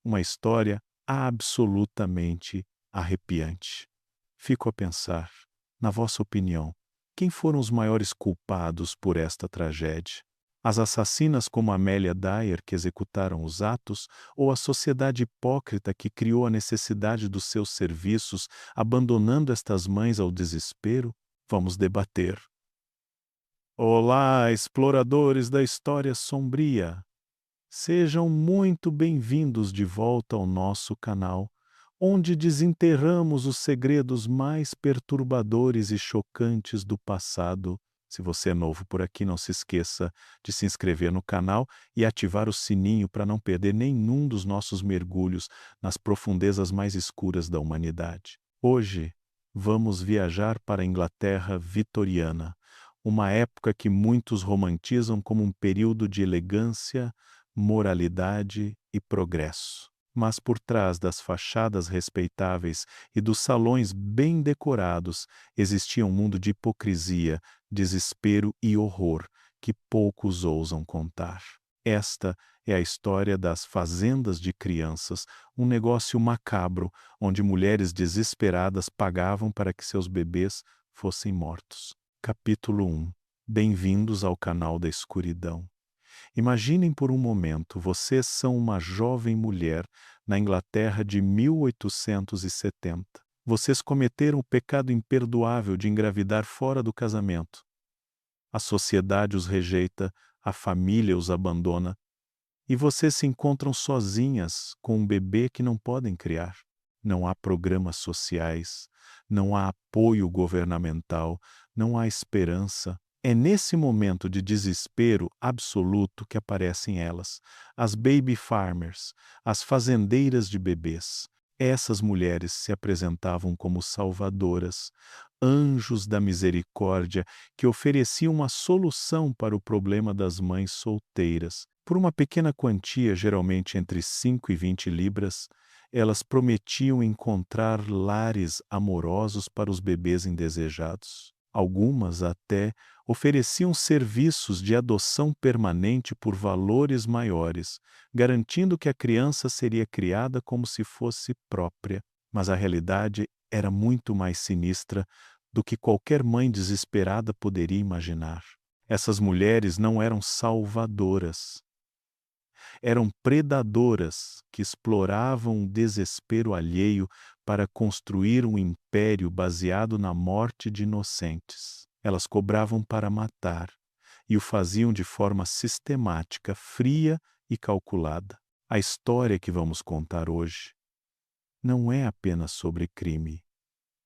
Uma história absolutamente arrepiante. Fico a pensar, na vossa opinião, quem foram os maiores culpados por esta tragédia? As assassinas como Amélia Dyer que executaram os atos ou a sociedade hipócrita que criou a necessidade dos seus serviços, abandonando estas mães ao desespero? Vamos debater. Olá, exploradores da história sombria! Sejam muito bem-vindos de volta ao nosso canal, onde desenterramos os segredos mais perturbadores e chocantes do passado. Se você é novo por aqui, não se esqueça de se inscrever no canal e ativar o sininho para não perder nenhum dos nossos mergulhos nas profundezas mais escuras da humanidade. Hoje, vamos viajar para a Inglaterra vitoriana, uma época que muitos romantizam como um período de elegância, moralidade e progresso. Mas por trás das fachadas respeitáveis e dos salões bem decorados existia um mundo de hipocrisia, desespero e horror que poucos ousam contar. Esta é a história das fazendas de crianças, um negócio macabro onde mulheres desesperadas pagavam para que seus bebês fossem mortos. Capítulo 1. Bem-vindos ao canal da escuridão. Imaginem por um momento, vocês são uma jovem mulher na Inglaterra de 1870. Vocês cometeram o pecado imperdoável de engravidar fora do casamento. A sociedade os rejeita, a família os abandona, e vocês se encontram sozinhas com um bebê que não podem criar. Não há programas sociais, não há apoio governamental, não há esperança. É nesse momento de desespero absoluto que aparecem elas, as baby farmers, as fazendeiras de bebês. Essas mulheres se apresentavam como salvadoras, anjos da misericórdia que ofereciam uma solução para o problema das mães solteiras. Por uma pequena quantia, geralmente entre 5 e 20 libras, elas prometiam encontrar lares amorosos para os bebês indesejados. Algumas até ofereciam serviços de adoção permanente por valores maiores, garantindo que a criança seria criada como se fosse própria. Mas a realidade era muito mais sinistra do que qualquer mãe desesperada poderia imaginar. Essas mulheres não eram salvadoras. Eram predadoras que exploravam o desespero alheio para construir um império baseado na morte de inocentes. Elas cobravam para matar e o faziam de forma sistemática, fria e calculada. A história que vamos contar hoje não é apenas sobre crime.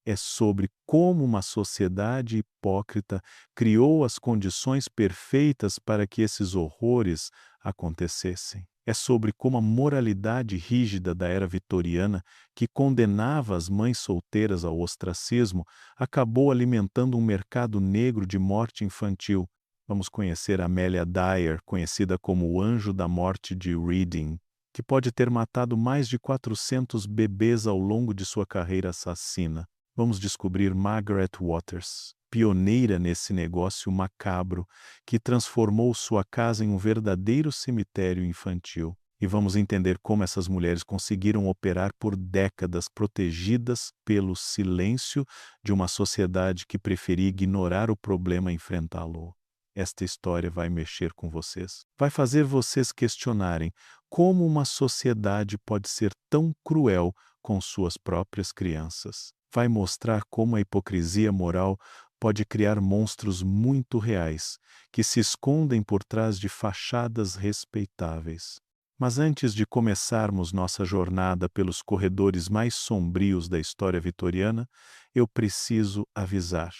É sobre como uma sociedade hipócrita criou as condições perfeitas para que esses horrores acontecessem. É sobre como a moralidade rígida da era vitoriana, que condenava as mães solteiras ao ostracismo, acabou alimentando um mercado negro de morte infantil. Vamos conhecer Amélia Dyer, conhecida como o Anjo da Morte de Reading, que pode ter matado mais de 400 bebês ao longo de sua carreira assassina. Vamos descobrir Margaret Waters, pioneira nesse negócio macabro que transformou sua casa em um verdadeiro cemitério infantil. E vamos entender como essas mulheres conseguiram operar por décadas protegidas pelo silêncio de uma sociedade que preferia ignorar o problema e enfrentá-lo. Esta história vai mexer com vocês. Vai fazer vocês questionarem como uma sociedade pode ser tão cruel com suas próprias crianças. Vai mostrar como a hipocrisia moral pode criar monstros muito reais, que se escondem por trás de fachadas respeitáveis. Mas antes de começarmos nossa jornada pelos corredores mais sombrios da história vitoriana, eu preciso avisar.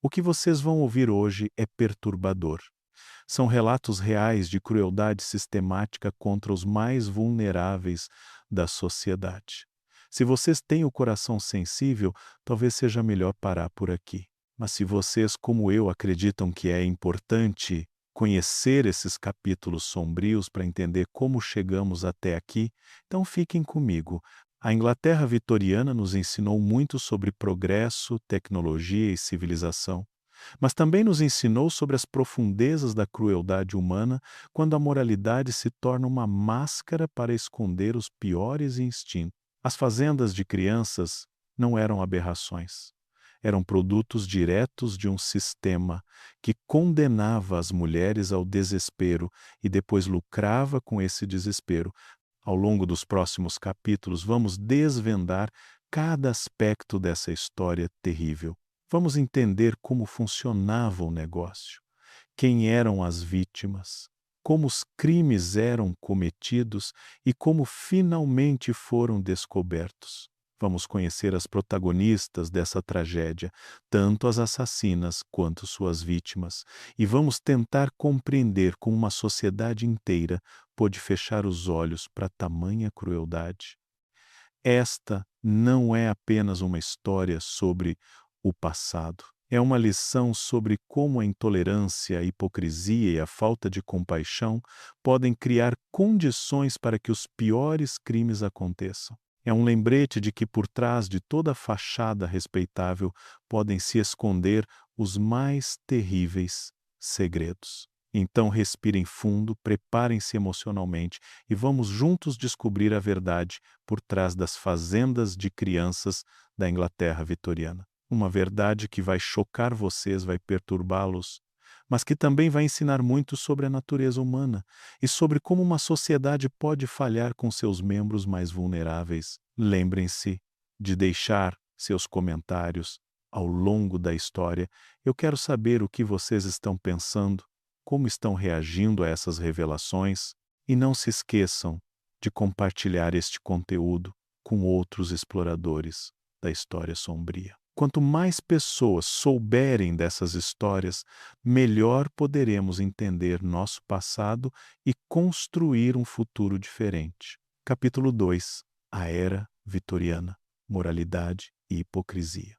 O que vocês vão ouvir hoje é perturbador. São relatos reais de crueldade sistemática contra os mais vulneráveis da sociedade. Se vocês têm o coração sensível, talvez seja melhor parar por aqui. Mas se vocês, como eu, acreditam que é importante conhecer esses capítulos sombrios para entender como chegamos até aqui, então fiquem comigo. A Inglaterra vitoriana nos ensinou muito sobre progresso, tecnologia e civilização. mas também nos ensinou sobre as profundezas da crueldade humana quando a moralidade se torna uma máscara para esconder os piores instintos. As fazendas de crianças não eram aberrações. Eram produtos diretos de um sistema que condenava as mulheres ao desespero e depois lucrava com esse desespero. Ao longo dos próximos capítulos, vamos desvendar cada aspecto dessa história terrível. Vamos entender como funcionava o negócio, quem eram as vítimas, como os crimes eram cometidos e como finalmente foram descobertos. Vamos conhecer as protagonistas dessa tragédia, tanto as assassinas quanto suas vítimas, e vamos tentar compreender como uma sociedade inteira pôde fechar os olhos para tamanha crueldade. Esta não é apenas uma história sobre o passado. É uma lição sobre como a intolerância, a hipocrisia e a falta de compaixão podem criar condições para que os piores crimes aconteçam. É um lembrete de que por trás de toda fachada respeitável podem se esconder os mais terríveis segredos. Então respirem fundo, preparem-se emocionalmente e vamos juntos descobrir a verdade por trás das fazendas de crianças da Inglaterra vitoriana. Uma verdade que vai chocar vocês, vai perturbá-los, mas que também vai ensinar muito sobre a natureza humana e sobre como uma sociedade pode falhar com seus membros mais vulneráveis. Lembrem-se de deixar seus comentários ao longo da história. Eu quero saber o que vocês estão pensando, como estão reagindo a essas revelações, e não se esqueçam de compartilhar este conteúdo com outros exploradores da história sombria. Quanto mais pessoas souberem dessas histórias, melhor poderemos entender nosso passado e construir um futuro diferente. Capítulo 2: A Era Vitoriana, Moralidade e Hipocrisia.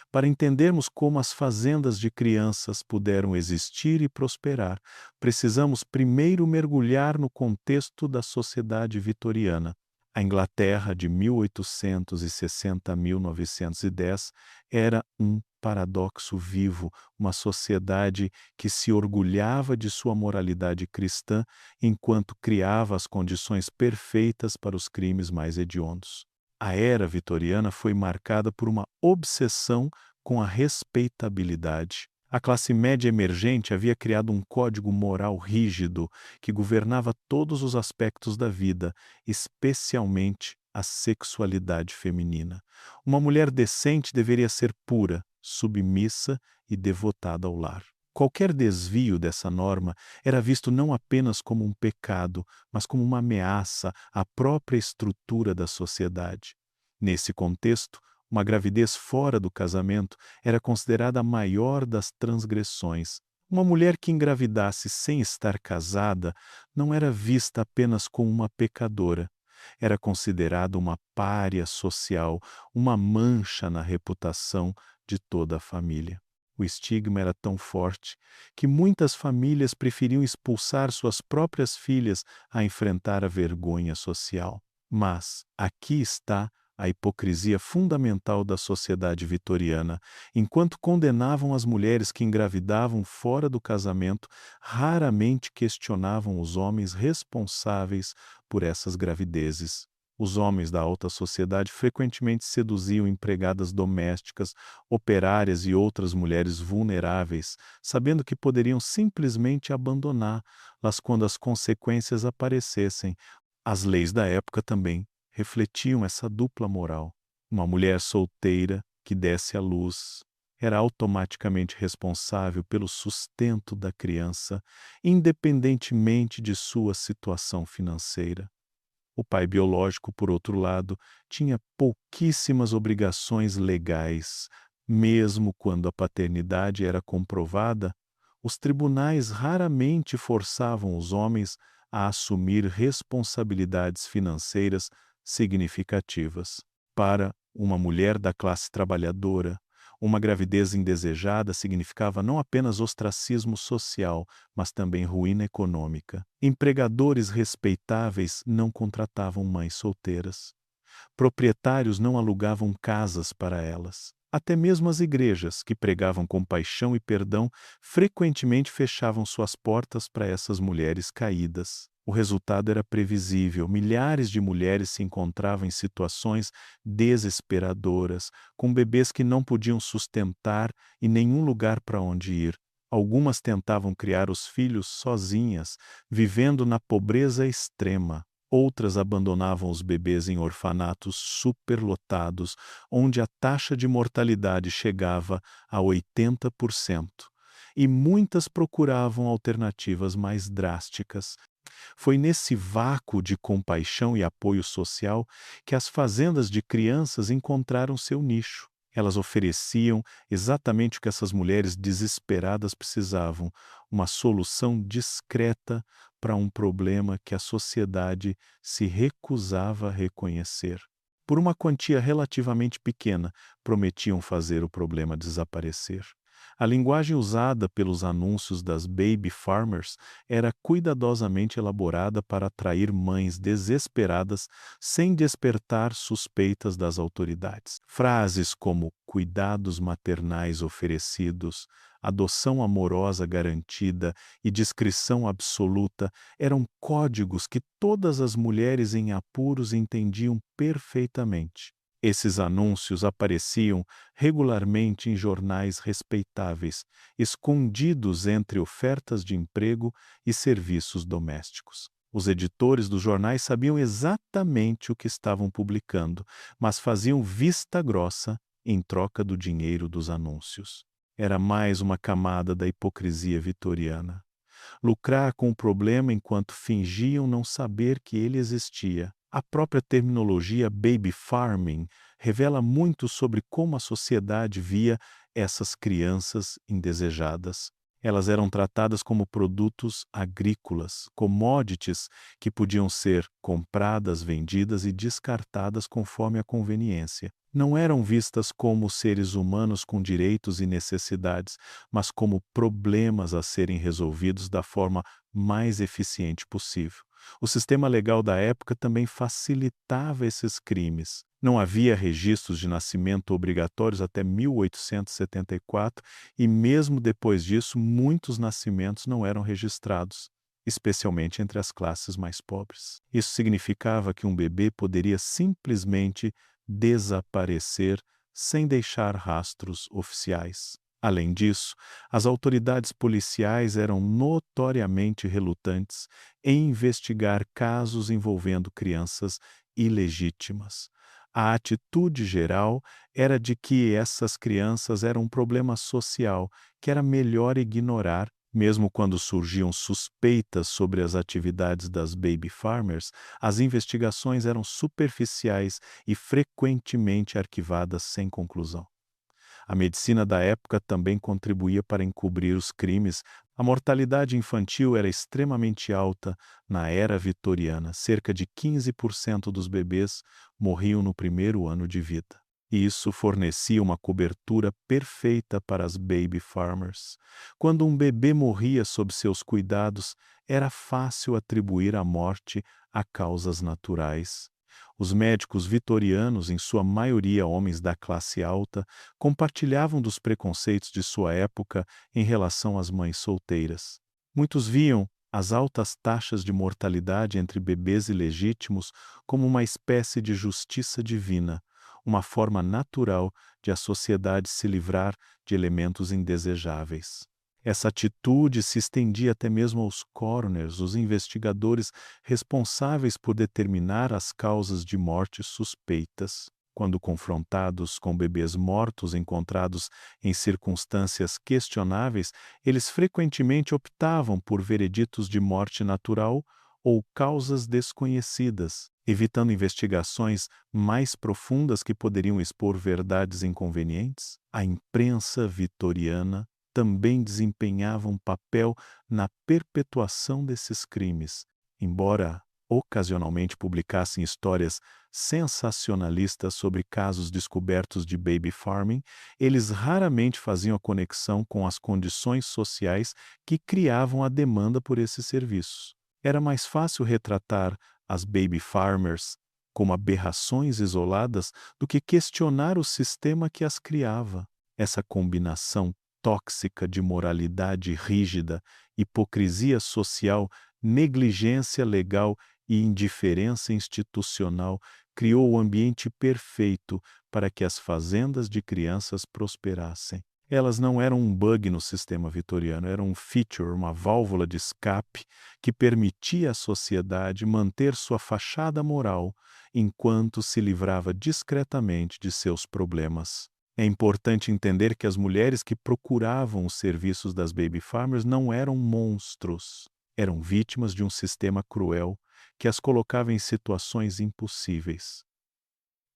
Para entendermos como as fazendas de crianças puderam existir e prosperar, precisamos primeiro mergulhar no contexto da sociedade vitoriana. A Inglaterra de 1860 a 1910 era um paradoxo vivo, uma sociedade que se orgulhava de sua moralidade cristã enquanto criava as condições perfeitas para os crimes mais hediondos. A era vitoriana foi marcada por uma obsessão com a respeitabilidade. A classe média emergente havia criado um código moral rígido que governava todos os aspectos da vida, especialmente a sexualidade feminina. Uma mulher decente deveria ser pura, submissa e devotada ao lar. Qualquer desvio dessa norma era visto não apenas como um pecado, mas como uma ameaça à própria estrutura da sociedade. Nesse contexto, uma gravidez fora do casamento era considerada a maior das transgressões. Uma mulher que engravidasse sem estar casada não era vista apenas como uma pecadora. Era considerada uma pária social, uma mancha na reputação de toda a família. O estigma era tão forte que muitas famílias preferiam expulsar suas próprias filhas a enfrentar a vergonha social. Mas aqui está a hipocrisia fundamental da sociedade vitoriana. Enquanto condenavam as mulheres que engravidavam fora do casamento, raramente questionavam os homens responsáveis por essas gravidezes. Os homens da alta sociedade frequentemente seduziam empregadas domésticas, operárias e outras mulheres vulneráveis, sabendo que poderiam simplesmente abandoná-las quando as consequências aparecessem. As leis da época também refletiam essa dupla moral. Uma mulher solteira que desse à luz era automaticamente responsável pelo sustento da criança, independentemente de sua situação financeira. O pai biológico, por outro lado, tinha pouquíssimas obrigações legais. Mesmo quando a paternidade era comprovada, os tribunais raramente forçavam os homens a assumir responsabilidades financeiras significativas. Para uma mulher da classe trabalhadora, uma gravidez indesejada significava não apenas ostracismo social, mas também ruína econômica. Empregadores respeitáveis não contratavam mães solteiras. Proprietários não alugavam casas para elas. Até mesmo as igrejas, que pregavam compaixão e perdão, frequentemente fechavam suas portas para essas mulheres caídas. O resultado era previsível: milhares de mulheres se encontravam em situações desesperadoras, com bebês que não podiam sustentar e nenhum lugar para onde ir. Algumas tentavam criar os filhos sozinhas, vivendo na pobreza extrema. Outras abandonavam os bebês em orfanatos superlotados, onde a taxa de mortalidade chegava a 80%. E muitas procuravam alternativas mais drásticas. Foi nesse vácuo de compaixão e apoio social que as fazendas de crianças encontraram seu nicho. Elas ofereciam exatamente o que essas mulheres desesperadas precisavam: uma solução discreta para um problema que a sociedade se recusava a reconhecer. Por uma quantia relativamente pequena, prometiam fazer o problema desaparecer. A linguagem usada pelos anúncios das baby farmers era cuidadosamente elaborada para atrair mães desesperadas sem despertar suspeitas das autoridades. Frases como cuidados maternais oferecidos, adoção amorosa garantida e discrição absoluta eram códigos que todas as mulheres em apuros entendiam perfeitamente. Esses anúncios apareciam regularmente em jornais respeitáveis, escondidos entre ofertas de emprego e serviços domésticos. Os editores dos jornais sabiam exatamente o que estavam publicando, mas faziam vista grossa em troca do dinheiro dos anúncios. Era mais uma camada da hipocrisia vitoriana. Lucrar com o problema enquanto fingiam não saber que ele existia. A própria terminologia baby farming revela muito sobre como a sociedade via essas crianças indesejadas. Elas eram tratadas como produtos agrícolas, commodities que podiam ser compradas, vendidas e descartadas conforme a conveniência. Não eram vistas como seres humanos com direitos e necessidades, mas como problemas a serem resolvidos da forma mais eficiente possível. O sistema legal da época também facilitava esses crimes. Não havia registros de nascimento obrigatórios até 1874 e, mesmo depois disso, muitos nascimentos não eram registrados, especialmente entre as classes mais pobres. Isso significava que um bebê poderia simplesmente desaparecer sem deixar rastros oficiais. Além disso, as autoridades policiais eram notoriamente relutantes em investigar casos envolvendo crianças ilegítimas. A atitude geral era de que essas crianças eram um problema social que era melhor ignorar. Mesmo quando surgiam suspeitas sobre as atividades das baby farmers, as investigações eram superficiais e frequentemente arquivadas sem conclusão. A medicina da época também contribuía para encobrir os crimes. A mortalidade infantil era extremamente alta na era vitoriana. Cerca de 15% dos bebês morriam no primeiro ano de vida. E isso fornecia uma cobertura perfeita para as baby farmers. Quando um bebê morria sob seus cuidados, era fácil atribuir a morte a causas naturais. Os médicos vitorianos, em sua maioria homens da classe alta, compartilhavam dos preconceitos de sua época em relação às mães solteiras. Muitos viam as altas taxas de mortalidade entre bebês ilegítimos como uma espécie de justiça divina, uma forma natural de a sociedade se livrar de elementos indesejáveis. Essa atitude se estendia até mesmo aos coroners, os investigadores responsáveis por determinar as causas de morte suspeitas. Quando confrontados com bebês mortos encontrados em circunstâncias questionáveis, eles frequentemente optavam por vereditos de morte natural ou causas desconhecidas, evitando investigações mais profundas que poderiam expor verdades inconvenientes. A imprensa vitoriana também desempenhava um papel na perpetuação desses crimes, embora ocasionalmente publicassem histórias sensacionalistas sobre casos descobertos de baby farming, eles raramente faziam a conexão com as condições sociais que criavam a demanda por esses serviços. Era mais fácil retratar as baby farmers como aberrações isoladas do que questionar o sistema que as criava. Essa combinação tóxica de moralidade rígida, hipocrisia social, negligência legal e indiferença institucional criou o ambiente perfeito para que as fazendas de crianças prosperassem. Elas não eram um bug no sistema vitoriano, eram um feature, uma válvula de escape que permitia à sociedade manter sua fachada moral enquanto se livrava discretamente de seus problemas. É importante entender que as mulheres que procuravam os serviços das baby farmers não eram monstros, eram vítimas de um sistema cruel que as colocava em situações impossíveis.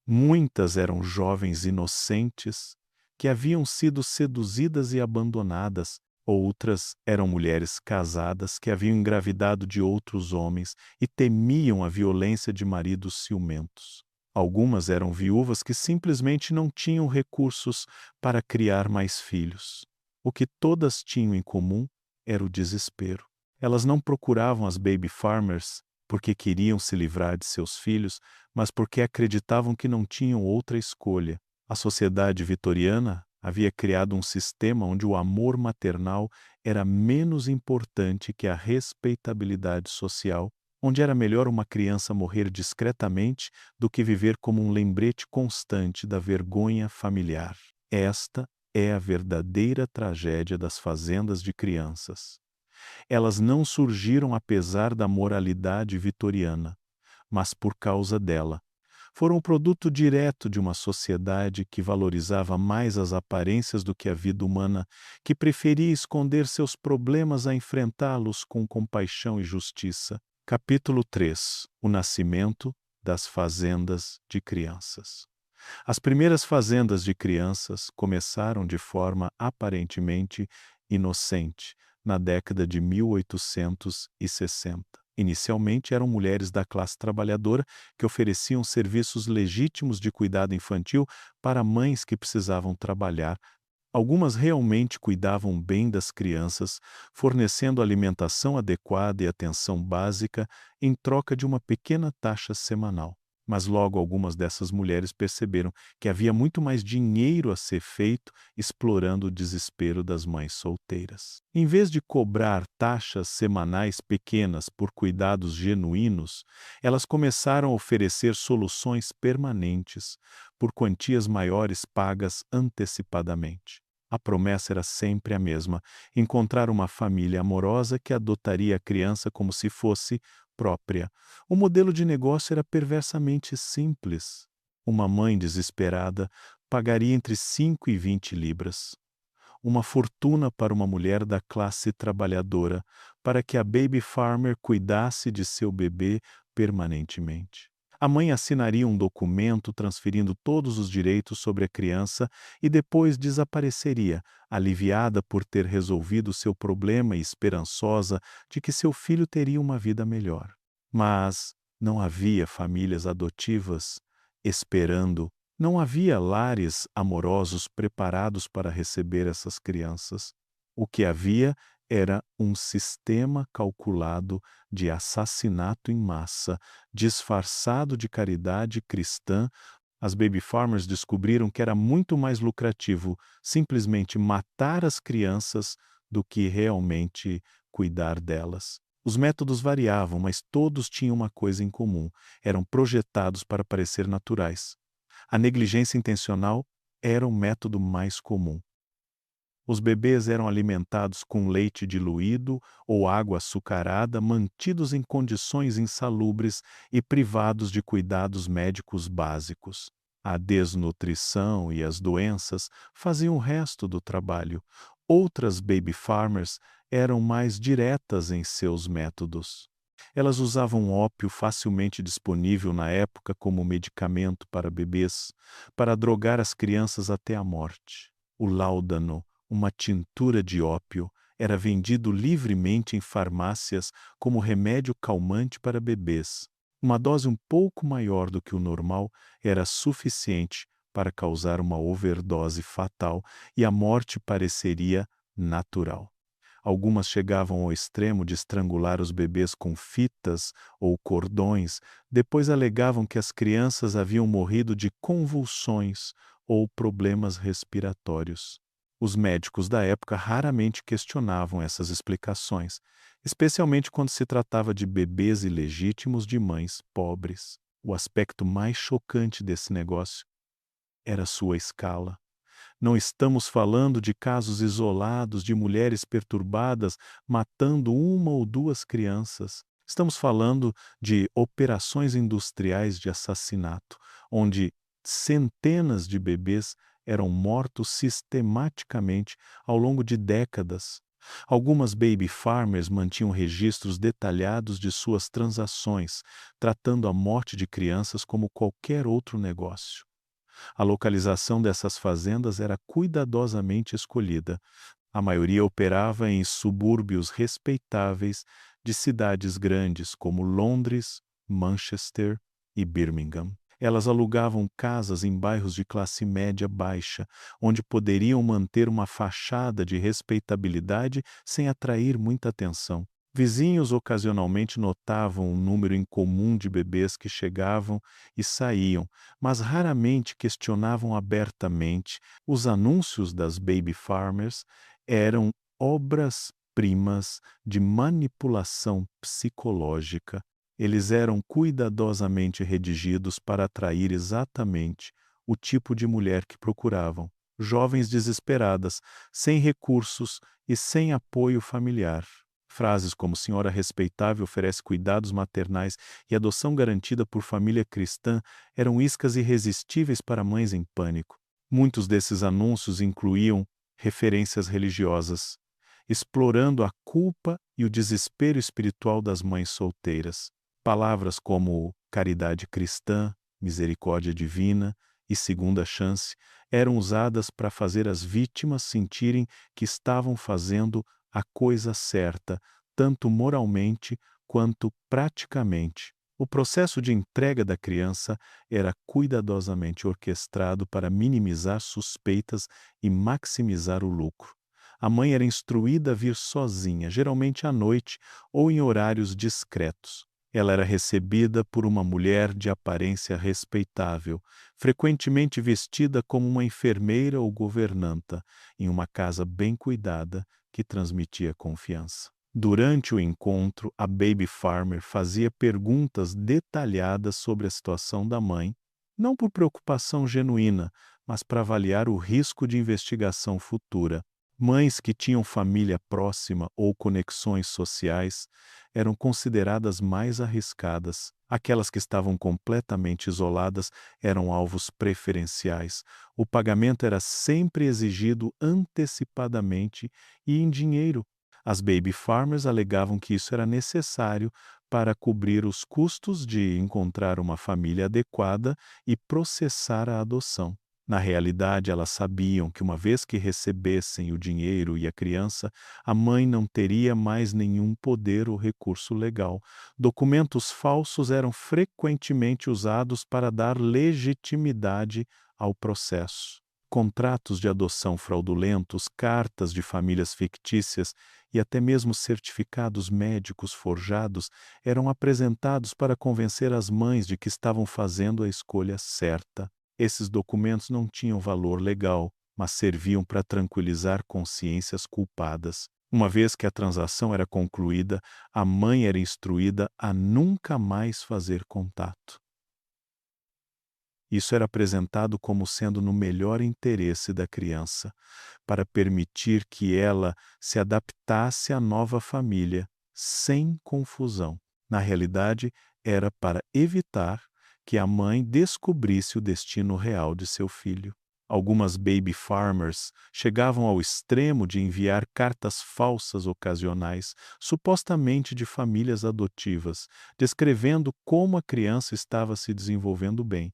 Muitas eram jovens inocentes que haviam sido seduzidas e abandonadas. Outras eram mulheres casadas que haviam engravidado de outros homens e temiam a violência de maridos ciumentos. Algumas eram viúvas que simplesmente não tinham recursos para criar mais filhos. O que todas tinham em comum era o desespero. Elas não procuravam as baby farmers porque queriam se livrar de seus filhos, mas porque acreditavam que não tinham outra escolha. A sociedade vitoriana havia criado um sistema onde o amor maternal era menos importante que a respeitabilidade social, onde era melhor uma criança morrer discretamente do que viver como um lembrete constante da vergonha familiar. Esta é a verdadeira tragédia das fazendas de crianças. Elas não surgiram apesar da moralidade vitoriana, mas por causa dela. Foram o produto direto de uma sociedade que valorizava mais as aparências do que a vida humana, que preferia esconder seus problemas a enfrentá-los com compaixão e justiça. Capítulo 3. O nascimento das fazendas de crianças. As primeiras fazendas de crianças começaram de forma aparentemente inocente, na década de 1860. Inicialmente eram mulheres da classe trabalhadora que ofereciam serviços legítimos de cuidado infantil para mães que precisavam trabalhar. Algumas realmente cuidavam bem das crianças, fornecendo alimentação adequada e atenção básica em troca de uma pequena taxa semanal. Mas logo algumas dessas mulheres perceberam que havia muito mais dinheiro a ser feito explorando o desespero das mães solteiras. Em vez de cobrar taxas semanais pequenas por cuidados genuínos, elas começaram a oferecer soluções permanentes por quantias maiores pagas antecipadamente. A promessa era sempre a mesma: encontrar uma família amorosa que adotaria a criança como se fosse própria. O modelo de negócio era perversamente simples. Uma mãe desesperada pagaria entre 5 e 20 libras. Uma fortuna para uma mulher da classe trabalhadora, para que a baby farmer cuidasse de seu bebê permanentemente. A mãe assinaria um documento transferindo todos os direitos sobre a criança e depois desapareceria, aliviada por ter resolvido seu problema e esperançosa de que seu filho teria uma vida melhor. Mas não havia famílias adotivas esperando, não havia lares amorosos preparados para receber essas crianças. O que havia era um sistema calculado de assassinato em massa, disfarçado de caridade cristã. As baby farmers descobriram que era muito mais lucrativo simplesmente matar as crianças do que realmente cuidar delas. Os métodos variavam, mas todos tinham uma coisa em comum: eram projetados para parecer naturais. A negligência intencional era o método mais comum. Os bebês eram alimentados com leite diluído ou água açucarada, mantidos em condições insalubres e privados de cuidados médicos básicos. A desnutrição e as doenças faziam o resto do trabalho. Outras baby farmers eram mais diretas em seus métodos. Elas usavam ópio facilmente disponível na época como medicamento para bebês, para drogar as crianças até a morte. O láudano, uma tintura de ópio, era vendido livremente em farmácias como remédio calmante para bebês. Uma dose um pouco maior do que o normal era suficiente para causar uma overdose fatal e a morte pareceria natural. Algumas chegavam ao extremo de estrangular os bebês com fitas ou cordões, depois alegavam que as crianças haviam morrido de convulsões ou problemas respiratórios. Os médicos da época raramente questionavam essas explicações, especialmente quando se tratava de bebês ilegítimos de mães pobres. O aspecto mais chocante desse negócio era sua escala. Não estamos falando de casos isolados de mulheres perturbadas matando uma ou duas crianças. Estamos falando de operações industriais de assassinato, onde centenas de bebês eram mortos sistematicamente ao longo de décadas. Algumas baby farmers mantinham registros detalhados de suas transações, tratando a morte de crianças como qualquer outro negócio. A localização dessas fazendas era cuidadosamente escolhida. A maioria operava em subúrbios respeitáveis de cidades grandes como Londres, Manchester e Birmingham. Elas alugavam casas em bairros de classe média baixa, onde poderiam manter uma fachada de respeitabilidade sem atrair muita atenção. Vizinhos ocasionalmente notavam um número incomum de bebês que chegavam e saíam, mas raramente questionavam abertamente. Os anúncios das baby farmers eram obras-primas de manipulação psicológica. Eles eram cuidadosamente redigidos para atrair exatamente o tipo de mulher que procuravam: jovens desesperadas, sem recursos e sem apoio familiar. Frases como "senhora respeitável oferece cuidados maternais" e "adoção garantida por família cristã" eram iscas irresistíveis para mães em pânico. Muitos desses anúncios incluíam referências religiosas, explorando a culpa e o desespero espiritual das mães solteiras. Palavras como caridade cristã, misericórdia divina e segunda chance eram usadas para fazer as vítimas sentirem que estavam fazendo a coisa certa, tanto moralmente quanto praticamente. O processo de entrega da criança era cuidadosamente orquestrado para minimizar suspeitas e maximizar o lucro. A mãe era instruída a vir sozinha, geralmente à noite ou em horários discretos. Ela era recebida por uma mulher de aparência respeitável, frequentemente vestida como uma enfermeira ou governanta, em uma casa bem cuidada que transmitia confiança. Durante o encontro, a baby farmer fazia perguntas detalhadas sobre a situação da mãe, não por preocupação genuína, mas para avaliar o risco de investigação futura. Mães que tinham família próxima ou conexões sociais eram consideradas mais arriscadas. Aquelas que estavam completamente isoladas eram alvos preferenciais. O pagamento era sempre exigido antecipadamente e em dinheiro. As baby farmers alegavam que isso era necessário para cobrir os custos de encontrar uma família adequada e processar a adoção. Na realidade, elas sabiam que uma vez que recebessem o dinheiro e a criança, a mãe não teria mais nenhum poder ou recurso legal. Documentos falsos eram frequentemente usados para dar legitimidade ao processo. Contratos de adoção fraudulentos, cartas de famílias fictícias e até mesmo certificados médicos forjados eram apresentados para convencer as mães de que estavam fazendo a escolha certa. Esses documentos não tinham valor legal, mas serviam para tranquilizar consciências culpadas. Uma vez que a transação era concluída, a mãe era instruída a nunca mais fazer contato. Isso era apresentado como sendo no melhor interesse da criança, para permitir que ela se adaptasse à nova família, sem confusão. Na realidade, era para evitar que a mãe descobrisse o destino real de seu filho. Algumas baby farmers chegavam ao extremo de enviar cartas falsas ocasionais, supostamente de famílias adotivas, descrevendo como a criança estava se desenvolvendo bem.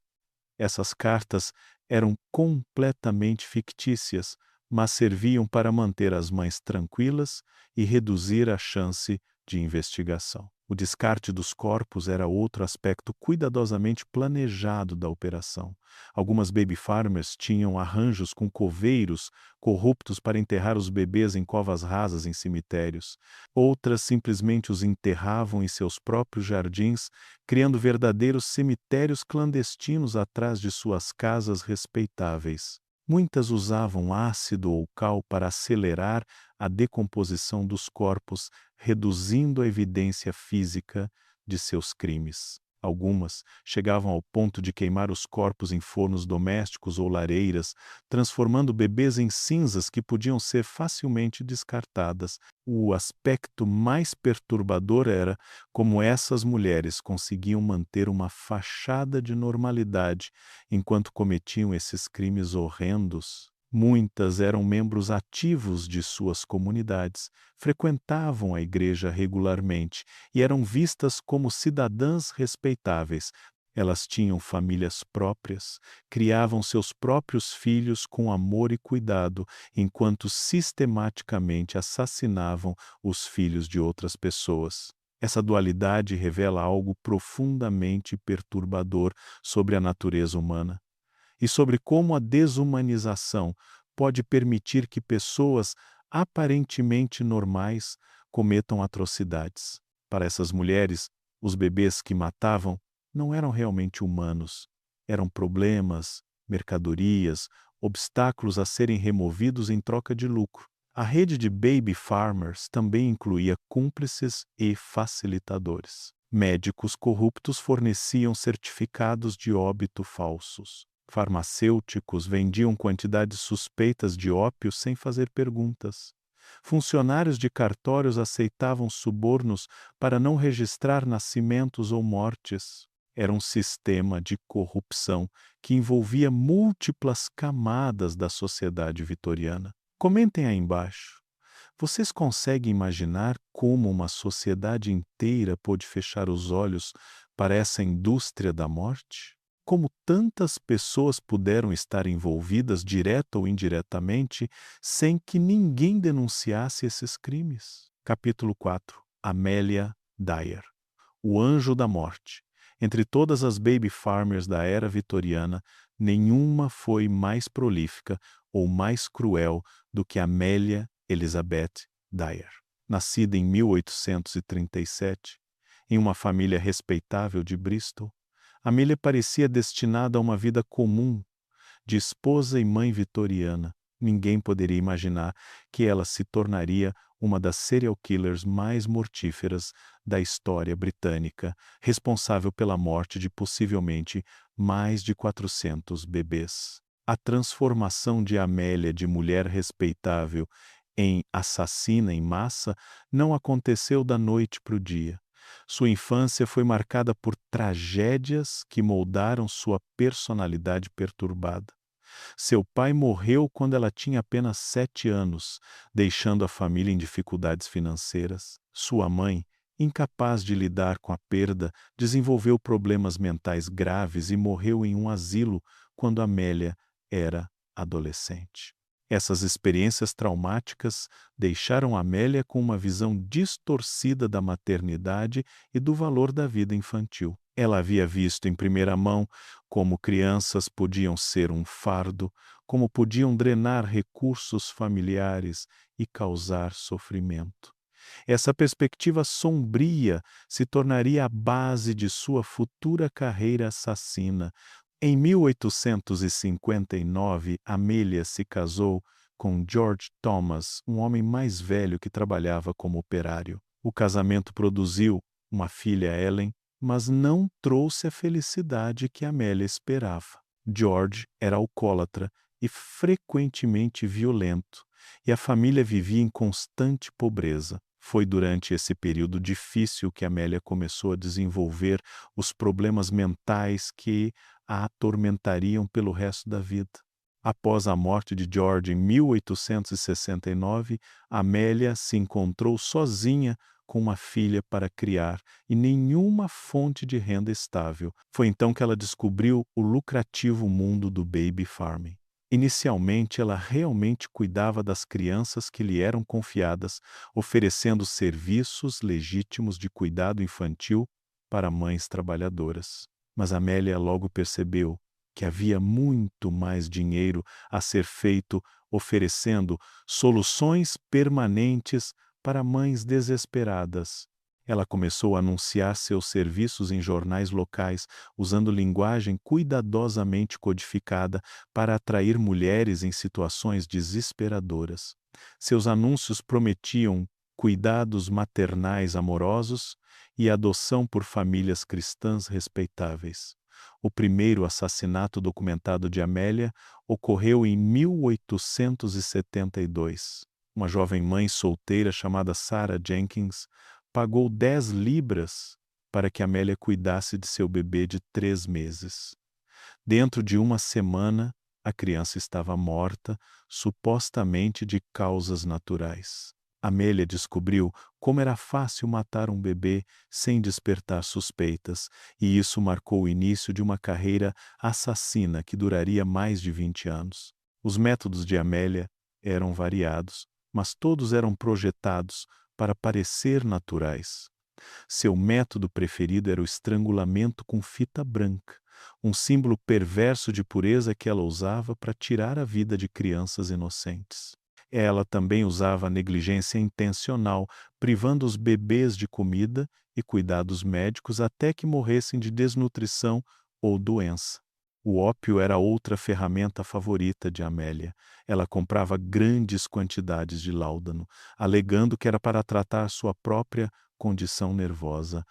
Essas cartas eram completamente fictícias, mas serviam para manter as mães tranquilas e reduzir a chance de investigação. O descarte dos corpos era outro aspecto cuidadosamente planejado da operação. Algumas baby farmers tinham arranjos com coveiros corruptos para enterrar os bebês em covas rasas em cemitérios. Outras simplesmente os enterravam em seus próprios jardins, criando verdadeiros cemitérios clandestinos atrás de suas casas respeitáveis. Muitas usavam ácido ou cal para acelerar a decomposição dos corpos, reduzindo a evidência física de seus crimes. Algumas chegavam ao ponto de queimar os corpos em fornos domésticos ou lareiras, transformando bebês em cinzas que podiam ser facilmente descartadas. O aspecto mais perturbador era como essas mulheres conseguiam manter uma fachada de normalidade enquanto cometiam esses crimes horrendos. Muitas eram membros ativos de suas comunidades, frequentavam a igreja regularmente e eram vistas como cidadãs respeitáveis. Elas tinham famílias próprias, criavam seus próprios filhos com amor e cuidado, enquanto sistematicamente assassinavam os filhos de outras pessoas. Essa dualidade revela algo profundamente perturbador sobre a natureza humana e sobre como a desumanização pode permitir que pessoas aparentemente normais cometam atrocidades. Para essas mulheres, os bebês que matavam não eram realmente humanos, eram problemas, mercadorias, obstáculos a serem removidos em troca de lucro. A rede de baby farmers também incluía cúmplices e facilitadores. Médicos corruptos forneciam certificados de óbito falsos. Farmacêuticos vendiam quantidades suspeitas de ópio sem fazer perguntas. Funcionários de cartórios aceitavam subornos para não registrar nascimentos ou mortes. Era um sistema de corrupção que envolvia múltiplas camadas da sociedade vitoriana. Comentem aí embaixo. Vocês conseguem imaginar como uma sociedade inteira pôde fechar os olhos para essa indústria da morte? Como tantas pessoas puderam estar envolvidas direta ou indiretamente sem que ninguém denunciasse esses crimes? Capítulo 4. Amelia Dyer. O anjo da morte. Entre todas as baby farmers da era vitoriana, nenhuma foi mais prolífica ou mais cruel do que Amelia Elizabeth Dyer. Nascida em 1837, em uma família respeitável de Bristol, Amelia parecia destinada a uma vida comum, de esposa e mãe vitoriana. Ninguém poderia imaginar que ela se tornaria uma das serial killers mais mortíferas da história britânica, responsável pela morte de possivelmente mais de 400 bebês. A transformação de Amélia de mulher respeitável em assassina em massa não aconteceu da noite para o dia. Sua infância foi marcada por tragédias que moldaram sua personalidade perturbada. Seu pai morreu quando ela tinha apenas 7 anos, deixando a família em dificuldades financeiras. Sua mãe, incapaz de lidar com a perda, desenvolveu problemas mentais graves e morreu em um asilo quando Amélia era adolescente. Essas experiências traumáticas deixaram Amélia com uma visão distorcida da maternidade e do valor da vida infantil. Ela havia visto em primeira mão como crianças podiam ser um fardo, como podiam drenar recursos familiares e causar sofrimento. Essa perspectiva sombria se tornaria a base de sua futura carreira assassina. Em 1859, Amelia se casou com George Thomas, um homem mais velho que trabalhava como operário. O casamento produziu uma filha, Ellen, mas não trouxe a felicidade que Amélia esperava. George era alcoólatra e frequentemente violento, e a família vivia em constante pobreza. Foi durante esse período difícil que Amélia começou a desenvolver os problemas mentais que a atormentariam pelo resto da vida. Após a morte de George em 1869, Amélia se encontrou sozinha com uma filha para criar e nenhuma fonte de renda estável. Foi então que ela descobriu o lucrativo mundo do baby farming. Inicialmente, ela realmente cuidava das crianças que lhe eram confiadas, oferecendo serviços legítimos de cuidado infantil para mães trabalhadoras. Mas Amélia logo percebeu que havia muito mais dinheiro a ser feito oferecendo soluções permanentes para mães desesperadas. Ela começou a anunciar seus serviços em jornais locais, usando linguagem cuidadosamente codificada para atrair mulheres em situações desesperadoras. Seus anúncios prometiam cuidados maternais amorosos e adoção por famílias cristãs respeitáveis. O primeiro assassinato documentado de Amélia ocorreu em 1872. Uma jovem mãe solteira chamada Sarah Jenkins pagou 10 libras para que Amélia cuidasse de seu bebê de 3 meses. Dentro de uma semana, a criança estava morta, supostamente de causas naturais. Amélia descobriu como era fácil matar um bebê sem despertar suspeitas, e isso marcou o início de uma carreira assassina que duraria mais de 20 anos. Os métodos de Amélia eram variados, mas todos eram projetados para parecer naturais. Seu método preferido era o estrangulamento com fita branca, um símbolo perverso de pureza que ela usava para tirar a vida de crianças inocentes. Ela também usava a negligência intencional, privando os bebês de comida e cuidados médicos até que morressem de desnutrição ou doença. O ópio era outra ferramenta favorita de Amélia. Ela comprava grandes quantidades de láudano, alegando que era para tratar sua própria condição nervosa.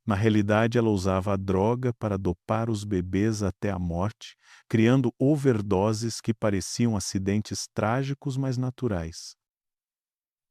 Na realidade, ela usava a droga para dopar os bebês até a morte, criando overdoses que pareciam acidentes trágicos, mas naturais.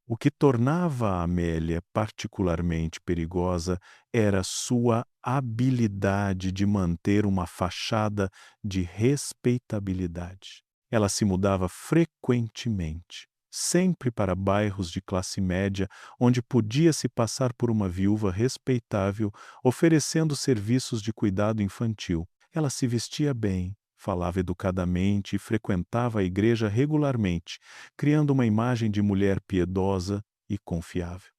O que tornava a Amélia particularmente perigosa era sua habilidade de manter uma fachada de respeitabilidade. Ela se mudava frequentemente, sempre para bairros de classe média, onde podia se passar por uma viúva respeitável, oferecendo serviços de cuidado infantil. Ela se vestia bem, falava educadamente e frequentava a igreja regularmente, criando uma imagem de mulher piedosa e confiável.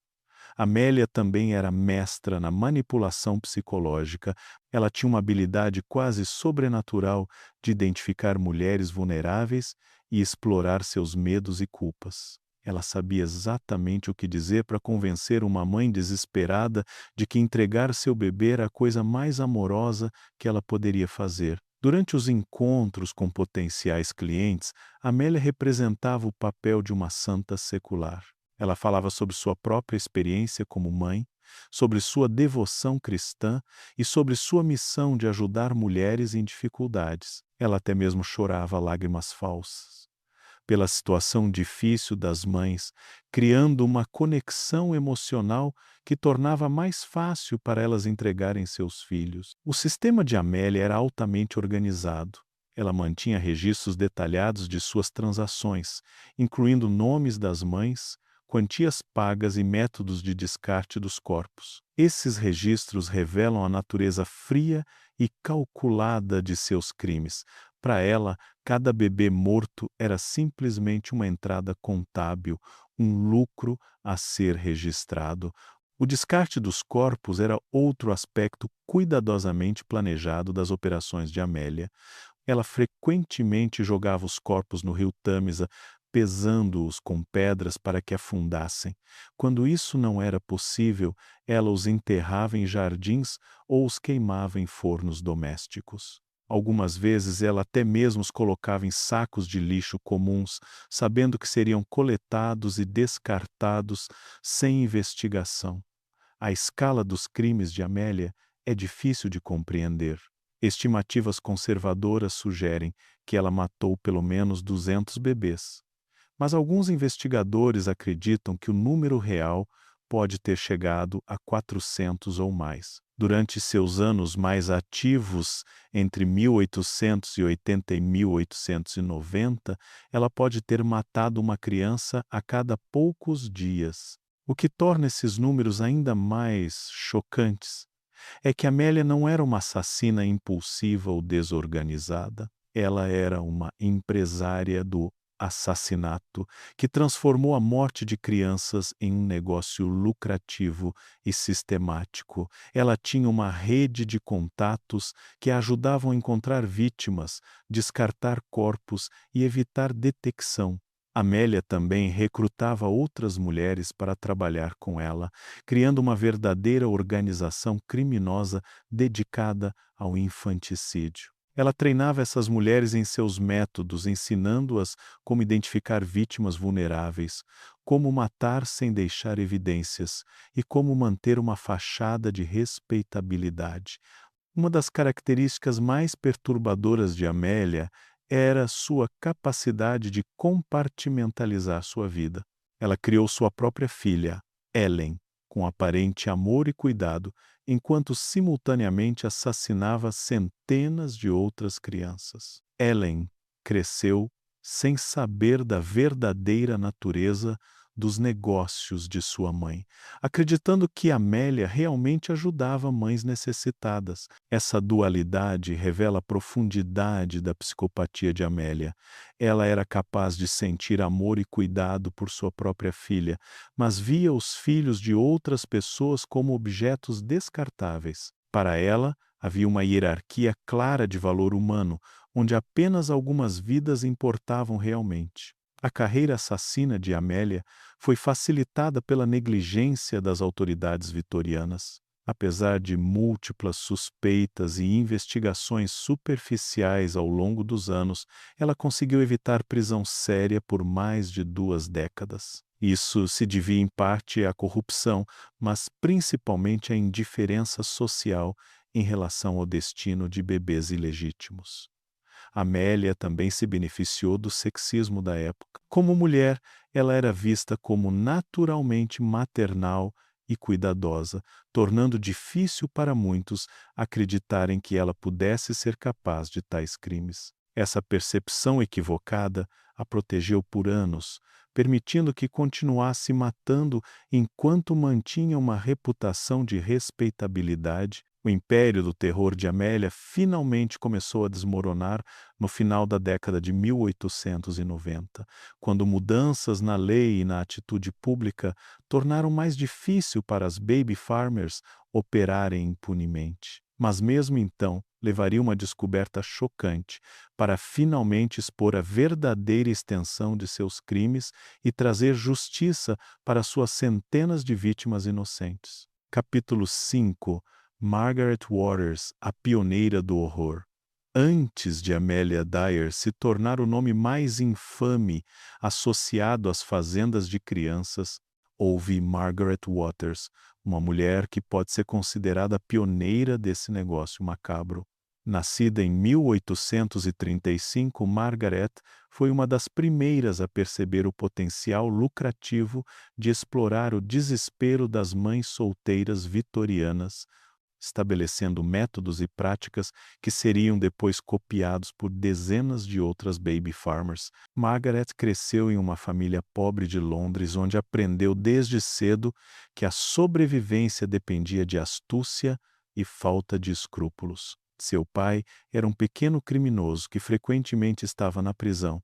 Amélia também era mestra na manipulação psicológica. Ela tinha uma habilidade quase sobrenatural de identificar mulheres vulneráveis e explorar seus medos e culpas. Ela sabia exatamente o que dizer para convencer uma mãe desesperada de que entregar seu bebê era a coisa mais amorosa que ela poderia fazer. Durante os encontros com potenciais clientes, Amélia representava o papel de uma santa secular. Ela falava sobre sua própria experiência como mãe, sobre sua devoção cristã e sobre sua missão de ajudar mulheres em dificuldades. Ela até mesmo chorava lágrimas falsas pela situação difícil das mães, criando uma conexão emocional que tornava mais fácil para elas entregarem seus filhos. O sistema de Amélia era altamente organizado. Ela mantinha registros detalhados de suas transações, incluindo nomes das mães, quantias pagas e métodos de descarte dos corpos. Esses registros revelam a natureza fria e calculada de seus crimes. Para ela, cada bebê morto era simplesmente uma entrada contábil, um lucro a ser registrado. O descarte dos corpos era outro aspecto cuidadosamente planejado das operações de Amélia. Ela frequentemente jogava os corpos no rio Tâmisa, pesando-os com pedras para que afundassem. Quando isso não era possível, ela os enterrava em jardins ou os queimava em fornos domésticos. Algumas vezes ela até mesmo os colocava em sacos de lixo comuns, sabendo que seriam coletados e descartados sem investigação. A escala dos crimes de Amélia é difícil de compreender. Estimativas conservadoras sugerem que ela matou pelo menos 200 bebês. Mas alguns investigadores acreditam que o número real pode ter chegado a 400 ou mais. Durante seus anos mais ativos, entre 1880 e 1890, ela pode ter matado uma criança a cada poucos dias. O que torna esses números ainda mais chocantes é que Amélia não era uma assassina impulsiva ou desorganizada. Ela era uma empresária do assassinato que transformou a morte de crianças em um negócio lucrativo e sistemático. Ela tinha uma rede de contatos que a ajudavam a encontrar vítimas, descartar corpos e evitar detecção. Amélia também recrutava outras mulheres para trabalhar com ela, criando uma verdadeira organização criminosa dedicada ao infanticídio. Ela treinava essas mulheres em seus métodos, ensinando-as como identificar vítimas vulneráveis, como matar sem deixar evidências e como manter uma fachada de respeitabilidade. Uma das características mais perturbadoras de Amélia era sua capacidade de compartimentalizar sua vida. Ela criou sua própria filha, Ellen, com aparente amor e cuidado, enquanto simultaneamente assassinava centenas de outras crianças. Ellen cresceu sem saber da verdadeira natureza dos negócios de sua mãe, acreditando que Amélia realmente ajudava mães necessitadas. Essa dualidade revela a profundidade da psicopatia de Amélia. Ela era capaz de sentir amor e cuidado por sua própria filha, mas via os filhos de outras pessoas como objetos descartáveis. Para ela, havia uma hierarquia clara de valor humano, onde apenas algumas vidas importavam realmente. A carreira assassina de Amélia foi facilitada pela negligência das autoridades vitorianas. Apesar de múltiplas suspeitas e investigações superficiais ao longo dos anos, ela conseguiu evitar prisão séria por mais de 2 décadas. Isso se devia em parte à corrupção, mas principalmente à indiferença social em relação ao destino de bebês ilegítimos. Amélia também se beneficiou do sexismo da época. Como mulher, ela era vista como naturalmente maternal e cuidadosa, tornando difícil para muitos acreditarem que ela pudesse ser capaz de tais crimes. Essa percepção equivocada a protegeu por anos, permitindo que continuasse matando enquanto mantinha uma reputação de respeitabilidade. O império do terror de Amélia finalmente começou a desmoronar no final da década de 1890, quando mudanças na lei e na atitude pública tornaram mais difícil para as baby farmers operarem impunemente. Mas mesmo então, levaria uma descoberta chocante para finalmente expor a verdadeira extensão de seus crimes e trazer justiça para suas centenas de vítimas inocentes. Capítulo 5. Margaret Waters, a pioneira do horror. Antes de Amelia Dyer se tornar o nome mais infame associado às fazendas de crianças, houve Margaret Waters, uma mulher que pode ser considerada a pioneira desse negócio macabro. Nascida em 1835, Margaret foi uma das primeiras a perceber o potencial lucrativo de explorar o desespero das mães solteiras vitorianas, estabelecendo métodos e práticas que seriam depois copiados por dezenas de outras baby farmers. Margaret cresceu em uma família pobre de Londres, onde aprendeu desde cedo que a sobrevivência dependia de astúcia e falta de escrúpulos. Seu pai era um pequeno criminoso que frequentemente estava na prisão,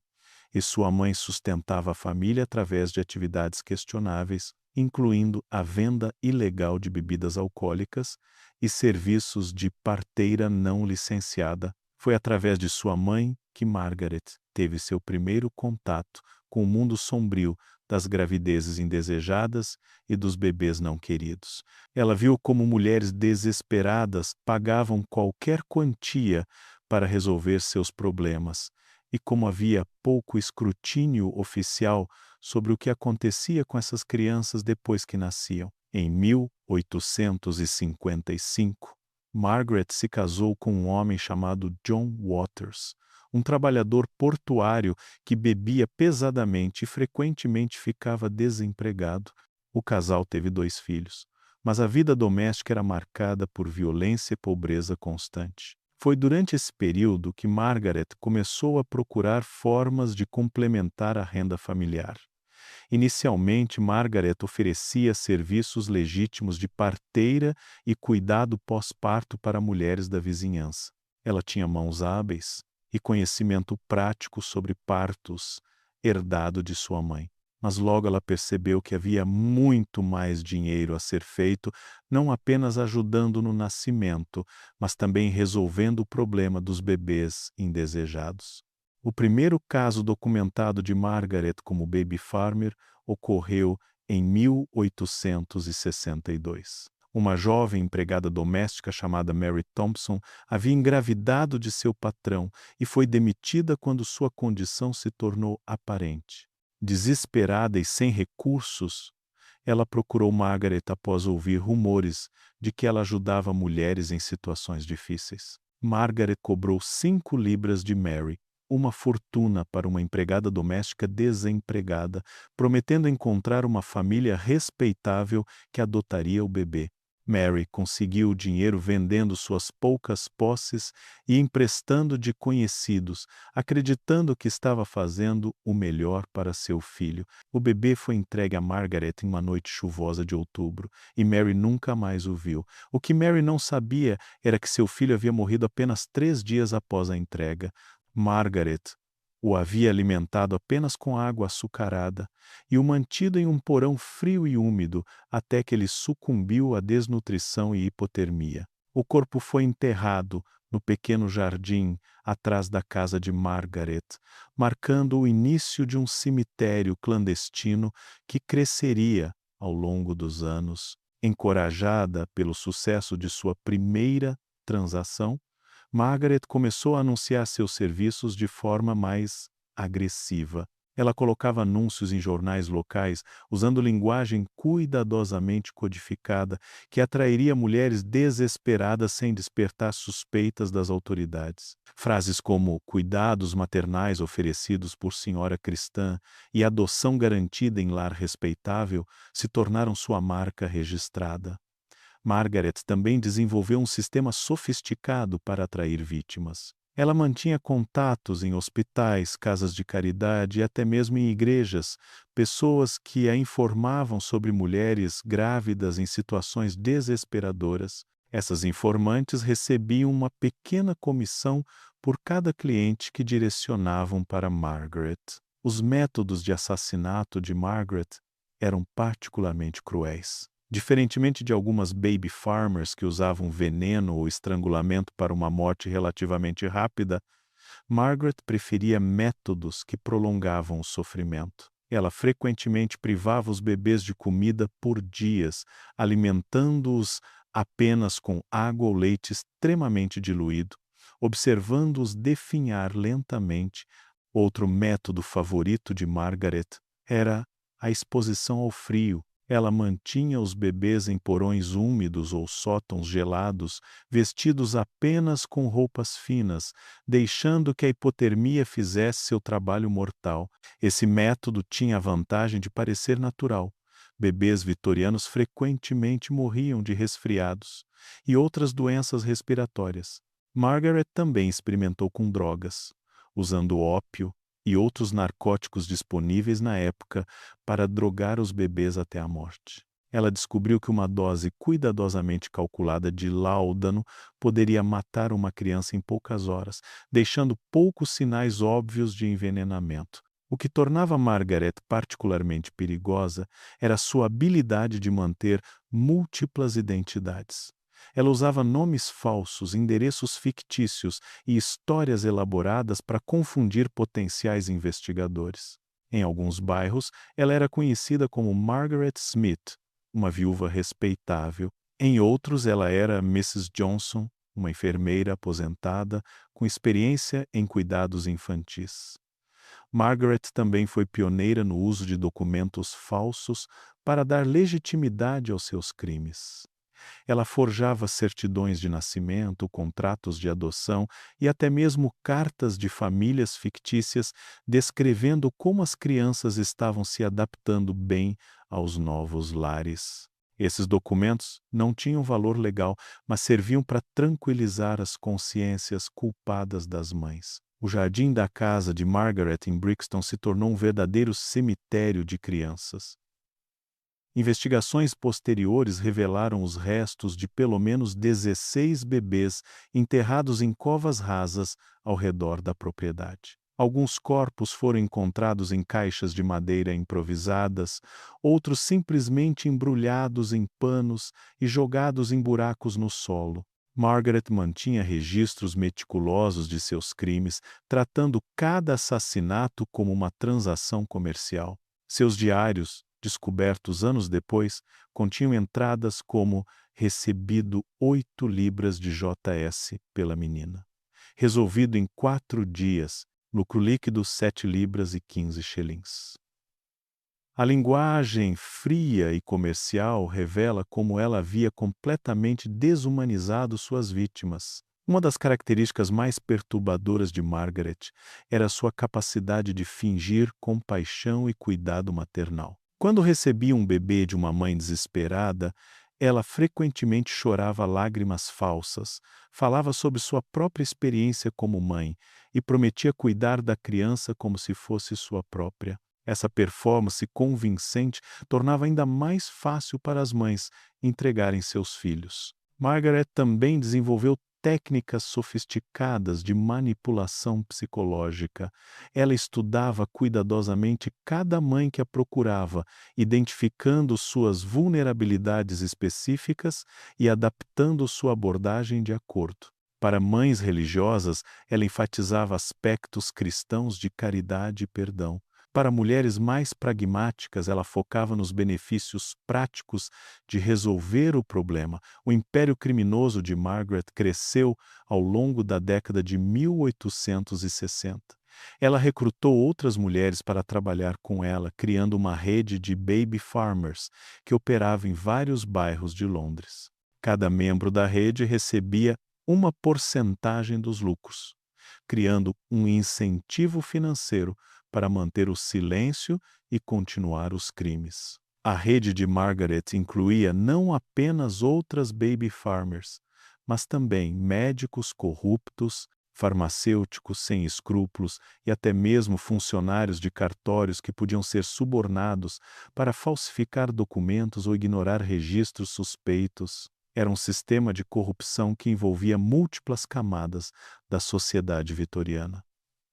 e sua mãe sustentava a família através de atividades questionáveis, incluindo a venda ilegal de bebidas alcoólicas e serviços de parteira não licenciada. Foi através de sua mãe que Margaret teve seu primeiro contato com o mundo sombrio das gravidezes indesejadas e dos bebês não queridos. Ela viu como mulheres desesperadas pagavam qualquer quantia para resolver seus problemas, e como havia pouco escrutínio oficial sobre o que acontecia com essas crianças depois que nasciam. Em 1855, Margaret se casou com um homem chamado John Waters, um trabalhador portuário que bebia pesadamente e frequentemente ficava desempregado. O casal teve 2 filhos, mas a vida doméstica era marcada por violência e pobreza constante. Foi durante esse período que Margaret começou a procurar formas de complementar a renda familiar. Inicialmente, Margaret oferecia serviços legítimos de parteira e cuidado pós-parto para mulheres da vizinhança. Ela tinha mãos hábeis, e conhecimento prático sobre partos herdado de sua mãe. Mas logo ela percebeu que havia muito mais dinheiro a ser feito, não apenas ajudando no nascimento, mas também resolvendo o problema dos bebês indesejados. O primeiro caso documentado de Margaret como baby farmer ocorreu em 1862. Uma jovem empregada doméstica chamada Mary Thompson havia engravidado de seu patrão e foi demitida quando sua condição se tornou aparente. Desesperada e sem recursos, ela procurou Margaret após ouvir rumores de que ela ajudava mulheres em situações difíceis. Margaret cobrou 5 libras de Mary, uma fortuna para uma empregada doméstica desempregada, prometendo encontrar uma família respeitável que adotaria o bebê. Mary conseguiu o dinheiro vendendo suas poucas posses e emprestando de conhecidos, acreditando que estava fazendo o melhor para seu filho. O bebê foi entregue a Margaret em uma noite chuvosa de outubro, e Mary nunca mais o viu. O que Mary não sabia era que seu filho havia morrido apenas 3 dias após a entrega. Margaret o havia alimentado apenas com água açucarada e o mantido em um porão frio e úmido até que ele sucumbiu à desnutrição e hipotermia. O corpo foi enterrado no pequeno jardim atrás da casa de Margaret, marcando o início de um cemitério clandestino que cresceria ao longo dos anos. Encorajada pelo sucesso de sua primeira transação, Margaret começou a anunciar seus serviços de forma mais agressiva. Ela colocava anúncios em jornais locais, usando linguagem cuidadosamente codificada, que atrairia mulheres desesperadas sem despertar suspeitas das autoridades. Frases como cuidados maternais oferecidos por senhora cristã e adoção garantida em lar respeitável se tornaram sua marca registrada. Margaret também desenvolveu um sistema sofisticado para atrair vítimas. Ela mantinha contatos em hospitais, casas de caridade e até mesmo em igrejas, pessoas que a informavam sobre mulheres grávidas em situações desesperadoras. Essas informantes recebiam uma pequena comissão por cada cliente que direcionavam para Margaret. Os métodos de assassinato de Margaret eram particularmente cruéis. Diferentemente de algumas baby farmers que usavam veneno ou estrangulamento para uma morte relativamente rápida, Margaret preferia métodos que prolongavam o sofrimento. Ela frequentemente privava os bebês de comida por dias, alimentando-os apenas com água ou leite extremamente diluído, observando-os definhar lentamente. Outro método favorito de Margaret era a exposição ao frio. Ela mantinha os bebês em porões úmidos ou sótãos gelados, vestidos apenas com roupas finas, deixando que a hipotermia fizesse seu trabalho mortal. Esse método tinha a vantagem de parecer natural. Bebês vitorianos frequentemente morriam de resfriados e outras doenças respiratórias. Margaret também experimentou com drogas, usando ópio e outros narcóticos disponíveis na época para drogar os bebês até a morte. Ela descobriu que uma dose cuidadosamente calculada de láudano poderia matar uma criança em poucas horas, deixando poucos sinais óbvios de envenenamento. O que tornava Margaret particularmente perigosa era sua habilidade de manter múltiplas identidades. Ela usava nomes falsos, endereços fictícios e histórias elaboradas para confundir potenciais investigadores. Em alguns bairros, ela era conhecida como Margaret Smith, uma viúva respeitável. Em outros, ela era Mrs. Johnson, uma enfermeira aposentada com experiência em cuidados infantis. Margaret também foi pioneira no uso de documentos falsos para dar legitimidade aos seus crimes. Ela forjava certidões de nascimento, contratos de adoção e até mesmo cartas de famílias fictícias descrevendo como as crianças estavam se adaptando bem aos novos lares. Esses documentos não tinham valor legal, mas serviam para tranquilizar as consciências culpadas das mães. O jardim da casa de Margaret em Brixton se tornou um verdadeiro cemitério de crianças. Investigações posteriores revelaram os restos de pelo menos 16 bebês enterrados em covas rasas ao redor da propriedade. Alguns corpos foram encontrados em caixas de madeira improvisadas, outros simplesmente embrulhados em panos e jogados em buracos no solo. Margaret mantinha registros meticulosos de seus crimes, tratando cada assassinato como uma transação comercial. Seus diários, descobertos anos depois, continham entradas como recebido 8 libras de JS pela menina. Resolvido em 4 dias, lucro líquido 7 libras e 15 shillings. A linguagem fria e comercial revela como ela havia completamente desumanizado suas vítimas. Uma das características mais perturbadoras de Margaret era sua capacidade de fingir compaixão e cuidado maternal. Quando recebia um bebê de uma mãe desesperada, ela frequentemente chorava lágrimas falsas, falava sobre sua própria experiência como mãe e prometia cuidar da criança como se fosse sua própria. Essa performance convincente tornava ainda mais fácil para as mães entregarem seus filhos. Margaret também desenvolveu técnicas sofisticadas de manipulação psicológica. Ela estudava cuidadosamente cada mãe que a procurava, identificando suas vulnerabilidades específicas e adaptando sua abordagem de acordo. Para mães religiosas, ela enfatizava aspectos cristãos de caridade e perdão. Para mulheres mais pragmáticas, ela focava nos benefícios práticos de resolver o problema. O império criminoso de Margaret cresceu ao longo da década de 1860. Ela recrutou outras mulheres para trabalhar com ela, criando uma rede de baby farmers que operava em vários bairros de Londres. Cada membro da rede recebia uma porcentagem dos lucros, criando um incentivo financeiro para manter o silêncio e continuar os crimes. A rede de Margaret incluía não apenas outras baby farmers, mas também médicos corruptos, farmacêuticos sem escrúpulos e até mesmo funcionários de cartórios que podiam ser subornados para falsificar documentos ou ignorar registros suspeitos. Era um sistema de corrupção que envolvia múltiplas camadas da sociedade vitoriana.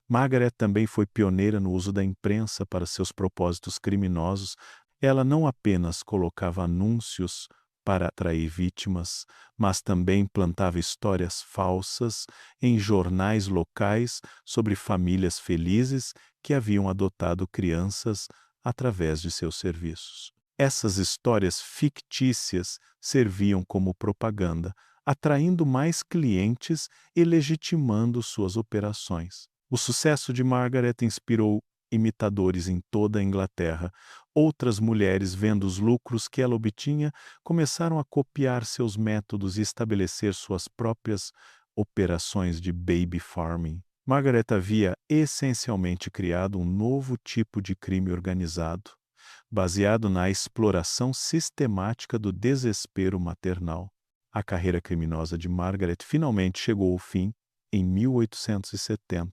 Margaret também foi pioneira no uso da imprensa para seus propósitos criminosos. Ela não apenas colocava anúncios para atrair vítimas, mas também plantava histórias falsas em jornais locais sobre famílias felizes que haviam adotado crianças através de seus serviços. Essas histórias fictícias serviam como propaganda, atraindo mais clientes e legitimando suas operações. O sucesso de Margaret inspirou imitadores em toda a Inglaterra. Outras mulheres, vendo os lucros que ela obtinha, começaram a copiar seus métodos e estabelecer suas próprias operações de baby farming. Margaret havia essencialmente criado um novo tipo de crime organizado, baseado na exploração sistemática do desespero maternal. A carreira criminosa de Margaret finalmente chegou ao fim em 1870,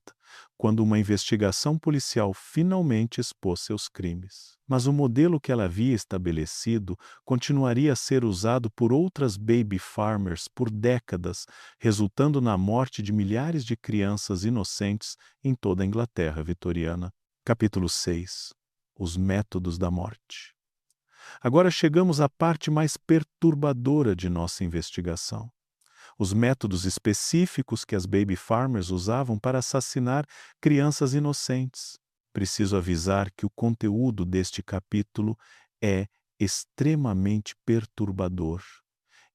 quando uma investigação policial finalmente expôs seus crimes. Mas o modelo que ela havia estabelecido continuaria a ser usado por outras baby farmers por décadas, resultando na morte de milhares de crianças inocentes em toda a Inglaterra vitoriana. Capítulo 6. Os métodos da morte. Agora chegamos à parte mais perturbadora de nossa investigação. Os métodos específicos que as baby farmers usavam para assassinar crianças inocentes. Preciso avisar que o conteúdo deste capítulo é extremamente perturbador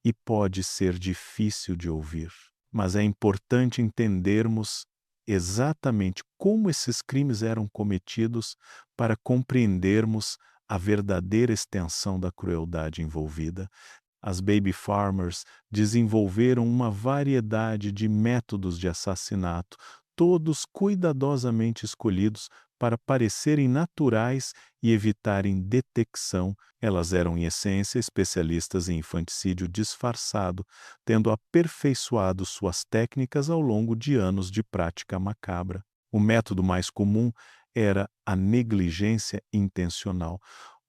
e pode ser difícil de ouvir, mas é importante entendermos exatamente como esses crimes eram cometidos para compreendermos a verdadeira extensão da crueldade envolvida. As baby farmers desenvolveram uma variedade de métodos de assassinato, todos cuidadosamente escolhidos para parecerem naturais e evitarem detecção. Elas eram, em essência, especialistas em infanticídio disfarçado, tendo aperfeiçoado suas técnicas ao longo de anos de prática macabra. O método mais comum era a negligência intencional.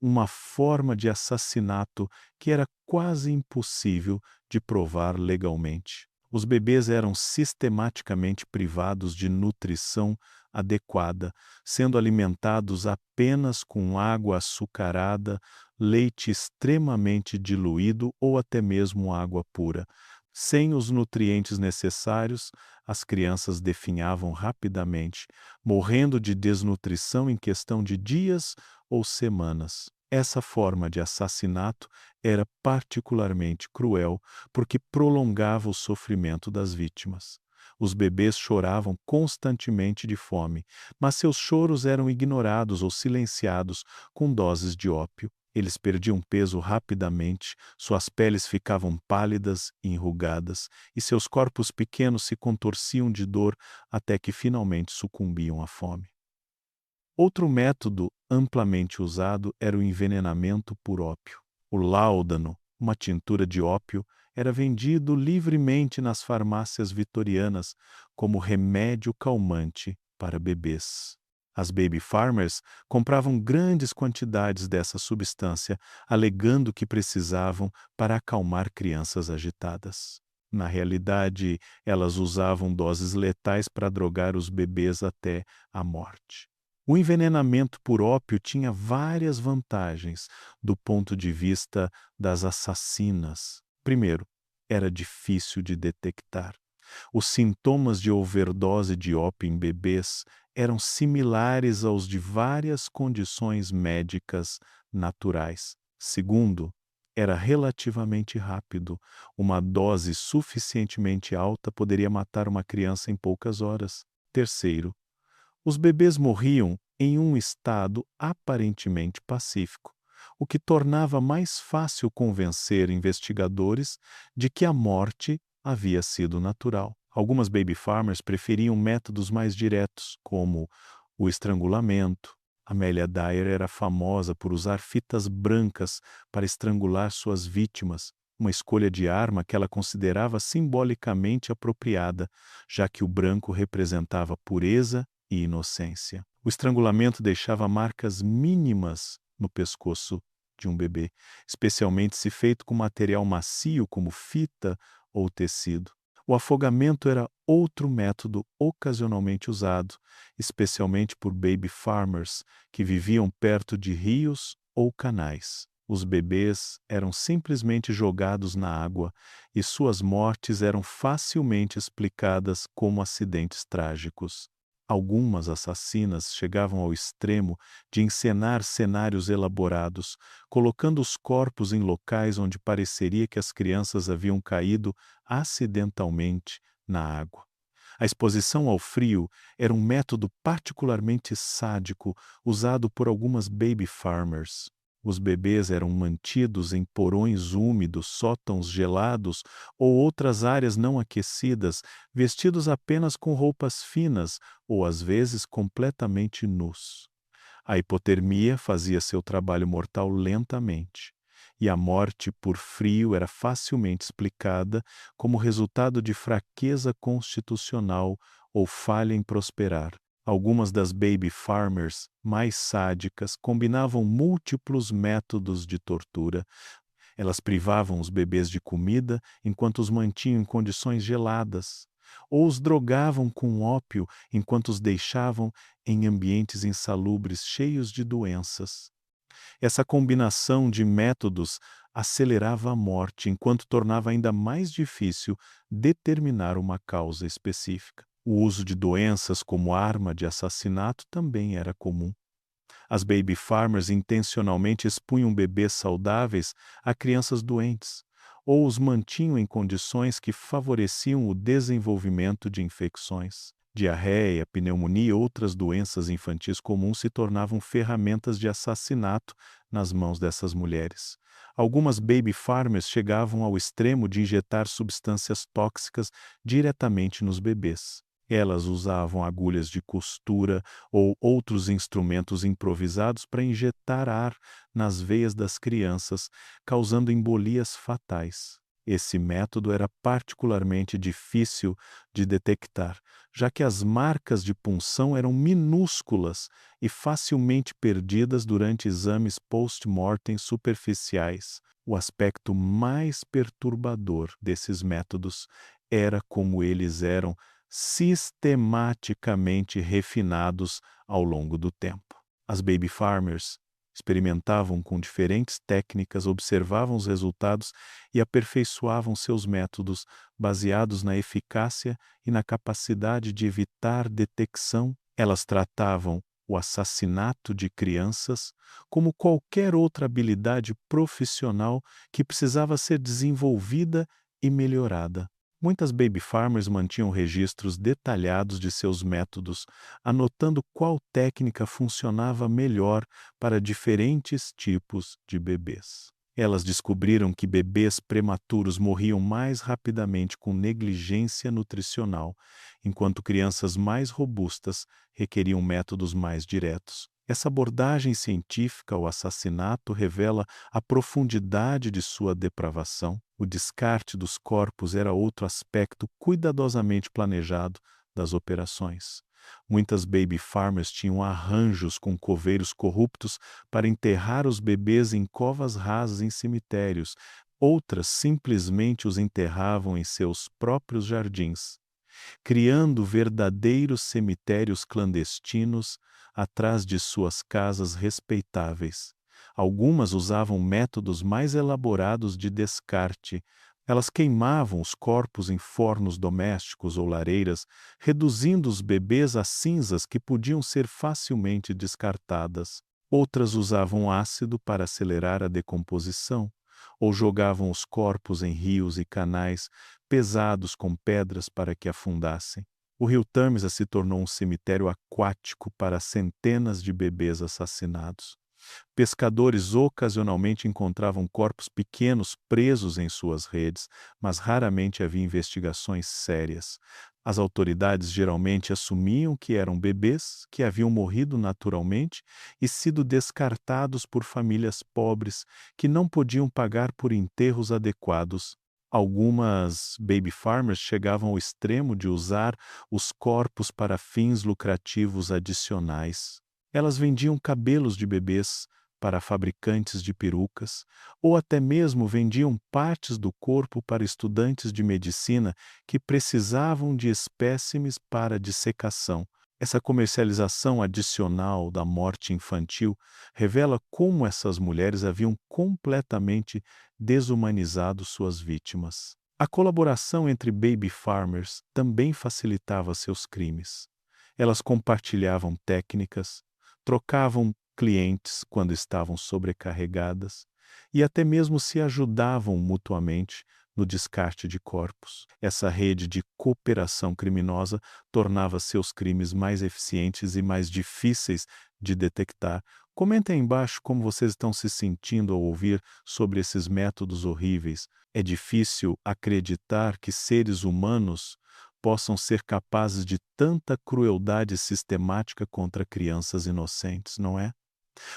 uma forma de assassinato que era quase impossível de provar legalmente. Os bebês eram sistematicamente privados de nutrição adequada, sendo alimentados apenas com água açucarada, leite extremamente diluído ou até mesmo água pura. Sem os nutrientes necessários, as crianças definhavam rapidamente, morrendo de desnutrição em questão de dias ou semanas. Essa forma de assassinato era particularmente cruel porque prolongava o sofrimento das vítimas. Os bebês choravam constantemente de fome, mas seus choros eram ignorados ou silenciados com doses de ópio. Eles perdiam peso rapidamente, suas peles ficavam pálidas e enrugadas, e seus corpos pequenos se contorciam de dor até que finalmente sucumbiam à fome. Outro método amplamente usado era o envenenamento por ópio. O láudano, uma tintura de ópio, era vendido livremente nas farmácias vitorianas como remédio calmante para bebês. As baby farmers compravam grandes quantidades dessa substância, alegando que precisavam para acalmar crianças agitadas. Na realidade, elas usavam doses letais para drogar os bebês até a morte. O envenenamento por ópio tinha várias vantagens do ponto de vista das assassinas. Primeiro, era difícil de detectar. Os sintomas de overdose de ópio em bebês eram similares aos de várias condições médicas naturais. Segundo, era relativamente rápido. Uma dose suficientemente alta poderia matar uma criança em poucas horas. Terceiro, os bebês morriam em um estado aparentemente pacífico, o que tornava mais fácil convencer investigadores de que a morte havia sido natural. Algumas baby farmers preferiam métodos mais diretos, como o estrangulamento. Amélia Dyer era famosa por usar fitas brancas para estrangular suas vítimas, uma escolha de arma que ela considerava simbolicamente apropriada, já que o branco representava pureza e inocência. O estrangulamento deixava marcas mínimas no pescoço de um bebê, especialmente se feito com material macio como fita ou tecido. O afogamento era outro método ocasionalmente usado, especialmente por baby farmers que viviam perto de rios ou canais. Os bebês eram simplesmente jogados na água e suas mortes eram facilmente explicadas como acidentes trágicos. Algumas assassinas chegavam ao extremo de encenar cenários elaborados, colocando os corpos em locais onde pareceria que as crianças haviam caído acidentalmente na água. A exposição ao frio era um método particularmente sádico usado por algumas baby farmers. Os bebês eram mantidos em porões úmidos, sótãos gelados ou outras áreas não aquecidas, vestidos apenas com roupas finas ou às vezes completamente nus. A hipotermia fazia seu trabalho mortal lentamente, e a morte por frio era facilmente explicada como resultado de fraqueza constitucional ou falha em prosperar. Algumas das baby farmers mais sádicas combinavam múltiplos métodos de tortura. Elas privavam os bebês de comida enquanto os mantinham em condições geladas, ou os drogavam com ópio enquanto os deixavam em ambientes insalubres cheios de doenças. Essa combinação de métodos acelerava a morte, enquanto tornava ainda mais difícil determinar uma causa específica. O uso de doenças como arma de assassinato também era comum. As baby farmers intencionalmente expunham bebês saudáveis a crianças doentes, ou os mantinham em condições que favoreciam o desenvolvimento de infecções. Diarreia, pneumonia e outras doenças infantis comuns se tornavam ferramentas de assassinato nas mãos dessas mulheres. Algumas baby farmers chegavam ao extremo de injetar substâncias tóxicas diretamente nos bebês. Elas usavam agulhas de costura ou outros instrumentos improvisados para injetar ar nas veias das crianças, causando embolias fatais. Esse método era particularmente difícil de detectar, já que as marcas de punção eram minúsculas e facilmente perdidas durante exames post-mortem superficiais. O aspecto mais perturbador desses métodos era como eles eram sistematicamente refinados ao longo do tempo. As baby farmers experimentavam com diferentes técnicas, observavam os resultados e aperfeiçoavam seus métodos baseados na eficácia e na capacidade de evitar detecção. Elas tratavam o assassinato de crianças como qualquer outra habilidade profissional que precisava ser desenvolvida e melhorada. Muitas baby farmers mantinham registros detalhados de seus métodos, anotando qual técnica funcionava melhor para diferentes tipos de bebês. Elas descobriram que bebês prematuros morriam mais rapidamente com negligência nutricional, enquanto crianças mais robustas requeriam métodos mais diretos. Essa abordagem científica ao assassinato revela a profundidade de sua depravação. O descarte dos corpos era outro aspecto cuidadosamente planejado das operações. Muitas baby farmers tinham arranjos com coveiros corruptos para enterrar os bebês em covas rasas em cemitérios. Outras simplesmente os enterravam em seus próprios jardins, criando verdadeiros cemitérios clandestinos atrás de suas casas respeitáveis. Algumas usavam métodos mais elaborados de descarte. Elas queimavam os corpos em fornos domésticos ou lareiras, reduzindo os bebês a cinzas que podiam ser facilmente descartadas. Outras usavam ácido para acelerar a decomposição, ou jogavam os corpos em rios e canais pesados com pedras para que afundassem. O rio Tâmisa se tornou um cemitério aquático para centenas de bebês assassinados. Pescadores ocasionalmente encontravam corpos pequenos presos em suas redes, mas raramente havia investigações sérias. As autoridades geralmente assumiam que eram bebês que haviam morrido naturalmente e sido descartados por famílias pobres que não podiam pagar por enterros adequados. Algumas baby farmers chegavam ao extremo de usar os corpos para fins lucrativos adicionais. Elas vendiam cabelos de bebês para fabricantes de perucas, ou até mesmo vendiam partes do corpo para estudantes de medicina que precisavam de espécimes para dissecação. Essa comercialização adicional da morte infantil revela como essas mulheres haviam completamente desumanizado suas vítimas. A colaboração entre baby farmers também facilitava seus crimes. Elas compartilhavam técnicas, trocavam clientes quando estavam sobrecarregadas e até mesmo se ajudavam mutuamente no descarte de corpos. Essa rede de cooperação criminosa tornava seus crimes mais eficientes e mais difíceis de detectar. Comentem aí embaixo como vocês estão se sentindo ao ouvir sobre esses métodos horríveis. É difícil acreditar que seres humanos possam ser capazes de tanta crueldade sistemática contra crianças inocentes, não é?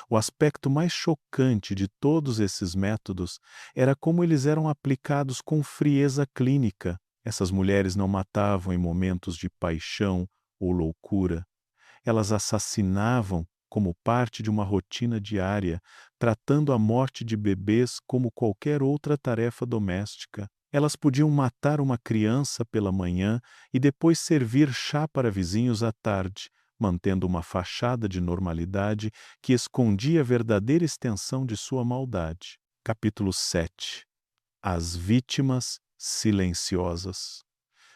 O aspecto mais chocante de todos esses métodos era como eles eram aplicados com frieza clínica. Essas mulheres não matavam em momentos de paixão ou loucura. Elas assassinavam como parte de uma rotina diária, tratando a morte de bebês como qualquer outra tarefa doméstica. Elas podiam matar uma criança pela manhã e depois servir chá para vizinhos à tarde, mantendo uma fachada de normalidade que escondia a verdadeira extensão de sua maldade. Capítulo 7. As vítimas silenciosas.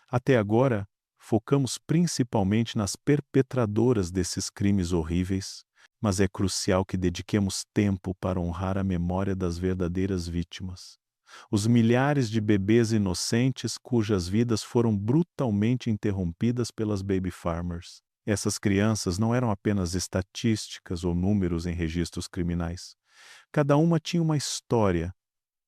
Até agora, focamos principalmente nas perpetradoras desses crimes horríveis, mas é crucial que dediquemos tempo para honrar a memória das verdadeiras vítimas. Os milhares de bebês inocentes cujas vidas foram brutalmente interrompidas pelas baby farmers. Essas crianças não eram apenas estatísticas ou números em registros criminais. Cada uma tinha uma história,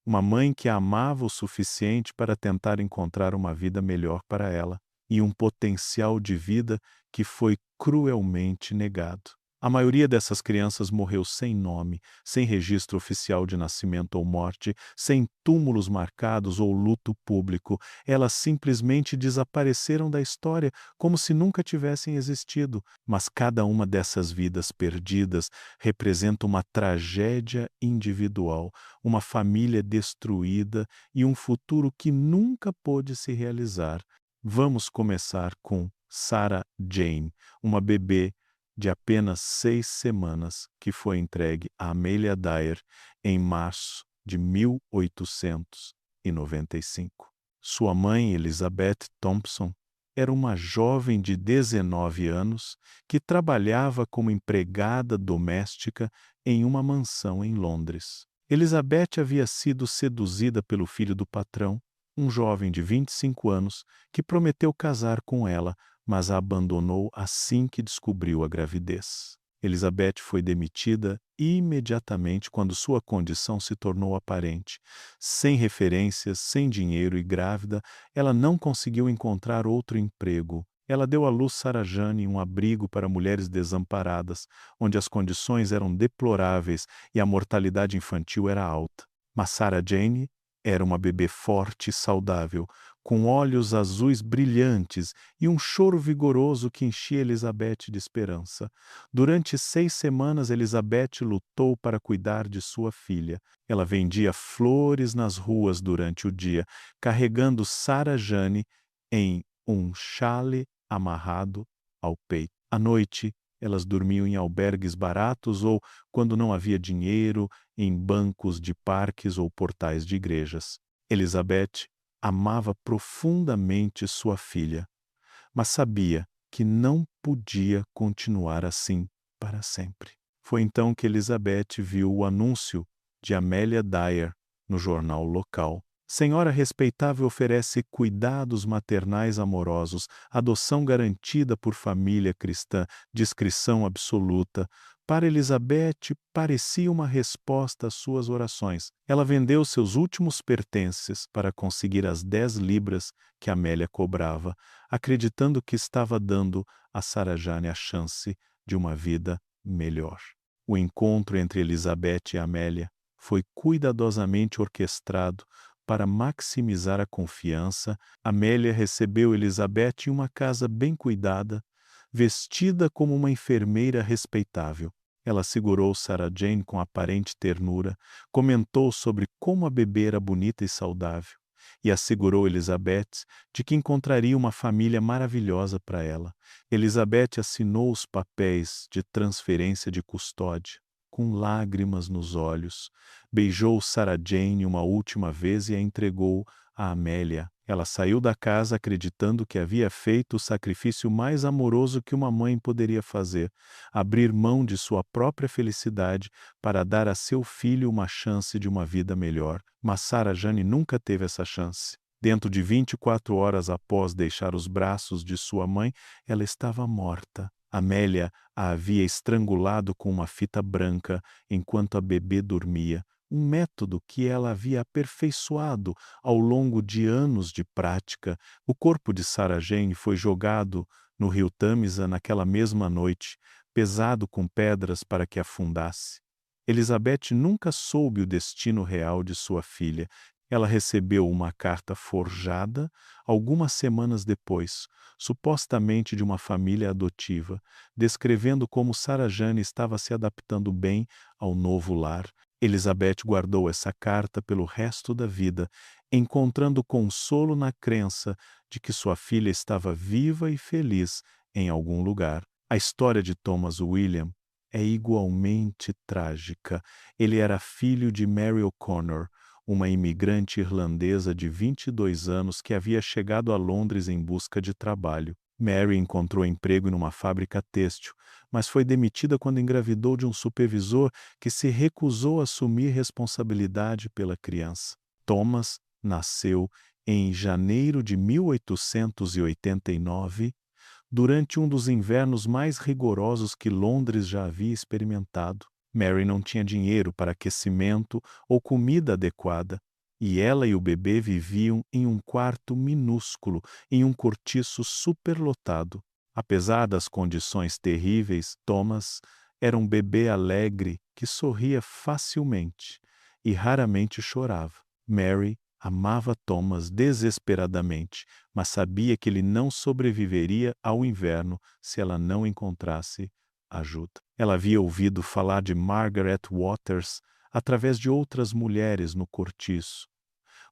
uma mãe que a amava o suficiente para tentar encontrar uma vida melhor para ela, e um potencial de vida que foi cruelmente negado. A maioria dessas crianças morreu sem nome, sem registro oficial de nascimento ou morte, sem túmulos marcados ou luto público. Elas simplesmente desapareceram da história como se nunca tivessem existido. Mas cada uma dessas vidas perdidas representa uma tragédia individual, uma família destruída e um futuro que nunca pôde se realizar. Vamos começar com Sarah Jane, uma bebê de apenas 6 semanas, que foi entregue a Amelia Dyer em março de 1895. Sua mãe, Elizabeth Thompson, era uma jovem de 19 anos que trabalhava como empregada doméstica em uma mansão em Londres. Elizabeth havia sido seduzida pelo filho do patrão, um jovem de 25 anos, que prometeu casar com ela, mas a abandonou assim que descobriu a gravidez. Elizabeth foi demitida imediatamente quando sua condição se tornou aparente. Sem referências, sem dinheiro e grávida, ela não conseguiu encontrar outro emprego. Ela deu à luz Sarah Jane, um abrigo para mulheres desamparadas, onde as condições eram deploráveis e a mortalidade infantil era alta. Mas Sarah Jane era uma bebê forte e saudável, com olhos azuis brilhantes e um choro vigoroso que enchia Elizabeth de esperança. Durante 6 semanas, Elizabeth lutou para cuidar de sua filha. Ela vendia flores nas ruas durante o dia, carregando Sarah Jane em um chale amarrado ao peito. À noite, elas dormiam em albergues baratos ou, quando não havia dinheiro, em bancos de parques ou portais de igrejas. Elizabeth amava profundamente sua filha, mas sabia que não podia continuar assim para sempre. Foi então que Elizabeth viu o anúncio de Amelia Dyer no jornal local. Senhora respeitável oferece cuidados maternais amorosos, adoção garantida por família cristã, discrição absoluta. Para Elizabeth, parecia uma resposta às suas orações. Ela vendeu seus últimos pertences para conseguir as 10 libras que Amélia cobrava, acreditando que estava dando a Sarah Jane a chance de uma vida melhor. O encontro entre Elizabeth e Amélia foi cuidadosamente orquestrado para maximizar a confiança. Amélia recebeu Elizabeth em uma casa bem cuidada, vestida como uma enfermeira respeitável. Ela segurou Sarah Jane com aparente ternura, comentou sobre como a bebê era bonita e saudável, e assegurou Elizabeth de que encontraria uma família maravilhosa para ela. Elizabeth assinou os papéis de transferência de custódia, com lágrimas nos olhos, beijou Sarah Jane uma última vez e a entregou a Amélia. Ela saiu da casa acreditando que havia feito o sacrifício mais amoroso que uma mãe poderia fazer, abrir mão de sua própria felicidade para dar a seu filho uma chance de uma vida melhor. Mas Sarah Jane nunca teve essa chance. Dentro de 24 horas após deixar os braços de sua mãe, ela estava morta. Amélia a havia estrangulado com uma fita branca enquanto a bebê dormia, um método que ela havia aperfeiçoado ao longo de anos de prática. O corpo de Sarah Jane foi jogado no rio Tâmisa naquela mesma noite, pesado com pedras para que afundasse. Elizabeth nunca soube o destino real de sua filha. Ela recebeu uma carta forjada algumas semanas depois, supostamente de uma família adotiva, descrevendo como Sarah Jane estava se adaptando bem ao novo lar. Elizabeth guardou essa carta pelo resto da vida, encontrando consolo na crença de que sua filha estava viva e feliz em algum lugar. A história de Thomas William é igualmente trágica. Ele era filho de Mary O'Connor, uma imigrante irlandesa de 22 anos que havia chegado a Londres em busca de trabalho. Mary encontrou emprego numa fábrica têxtil, mas foi demitida quando engravidou de um supervisor que se recusou a assumir responsabilidade pela criança. Thomas nasceu em janeiro de 1889, durante um dos invernos mais rigorosos que Londres já havia experimentado. Mary não tinha dinheiro para aquecimento ou comida adequada, e ela e o bebê viviam em um quarto minúsculo, em um cortiço superlotado. Apesar das condições terríveis, Thomas Era um bebê alegre que sorria facilmente e raramente chorava. Mary amava Thomas desesperadamente, mas sabia que ele não sobreviveria ao inverno se ela não encontrasse ajuda. Ela havia ouvido falar de Margaret Waters através de outras mulheres no cortiço,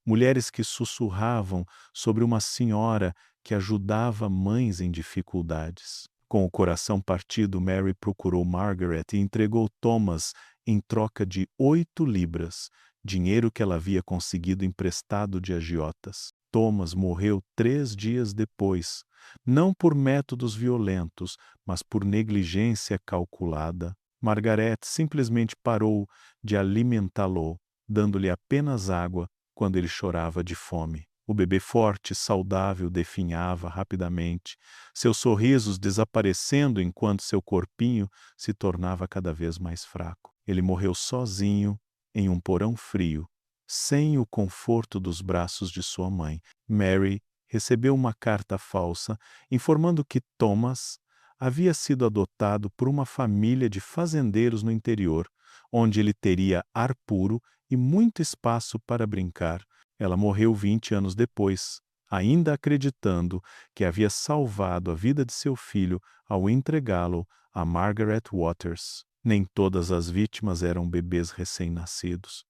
mulheres que sussurravam sobre uma senhora que ajudava mães em dificuldades. Com o coração partido, Mary procurou Margaret e entregou Thomas em troca de 8 libras, dinheiro que ela havia conseguido emprestado de agiotas. Thomas morreu 3 dias depois, não por métodos violentos, mas por negligência calculada. Margaret simplesmente parou de alimentá-lo, dando-lhe apenas água quando ele chorava de fome. O bebê forte, saudável, definhava rapidamente, seus sorrisos desaparecendo enquanto seu corpinho se tornava cada vez mais fraco. Ele morreu sozinho em um porão frio, sem o conforto dos braços de sua mãe. Mary recebeu uma carta falsa informando que Thomas havia sido adotado por uma família de fazendeiros no interior, onde ele teria ar puro e muito espaço para brincar. Ela morreu 20 anos depois, ainda acreditando que havia salvado a vida de seu filho ao entregá-lo a Margaret Waters. Nem todas as vítimas eram bebês recém-nascidos.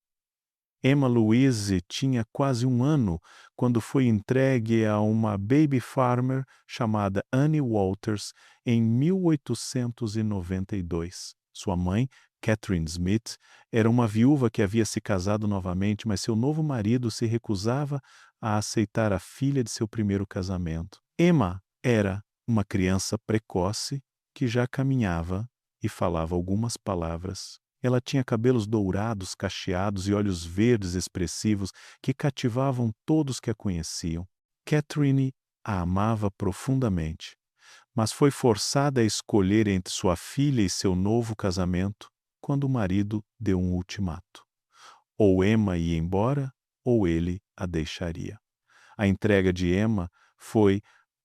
Emma Louise tinha quase 1 ano quando foi entregue a uma baby farmer chamada Annie Walters em 1892. Sua mãe, Catherine Smith, era uma viúva que havia se casado novamente, mas seu novo marido se recusava a aceitar a filha de seu primeiro casamento. Emma era uma criança precoce que já caminhava e falava algumas palavras. Ela tinha cabelos dourados, cacheados e olhos verdes expressivos que cativavam todos que a conheciam. Catherine a amava profundamente, mas foi forçada a escolher entre sua filha e seu novo casamento quando o marido deu um ultimato. Ou Emma ia embora, ou ele a deixaria. A entrega de Emma foi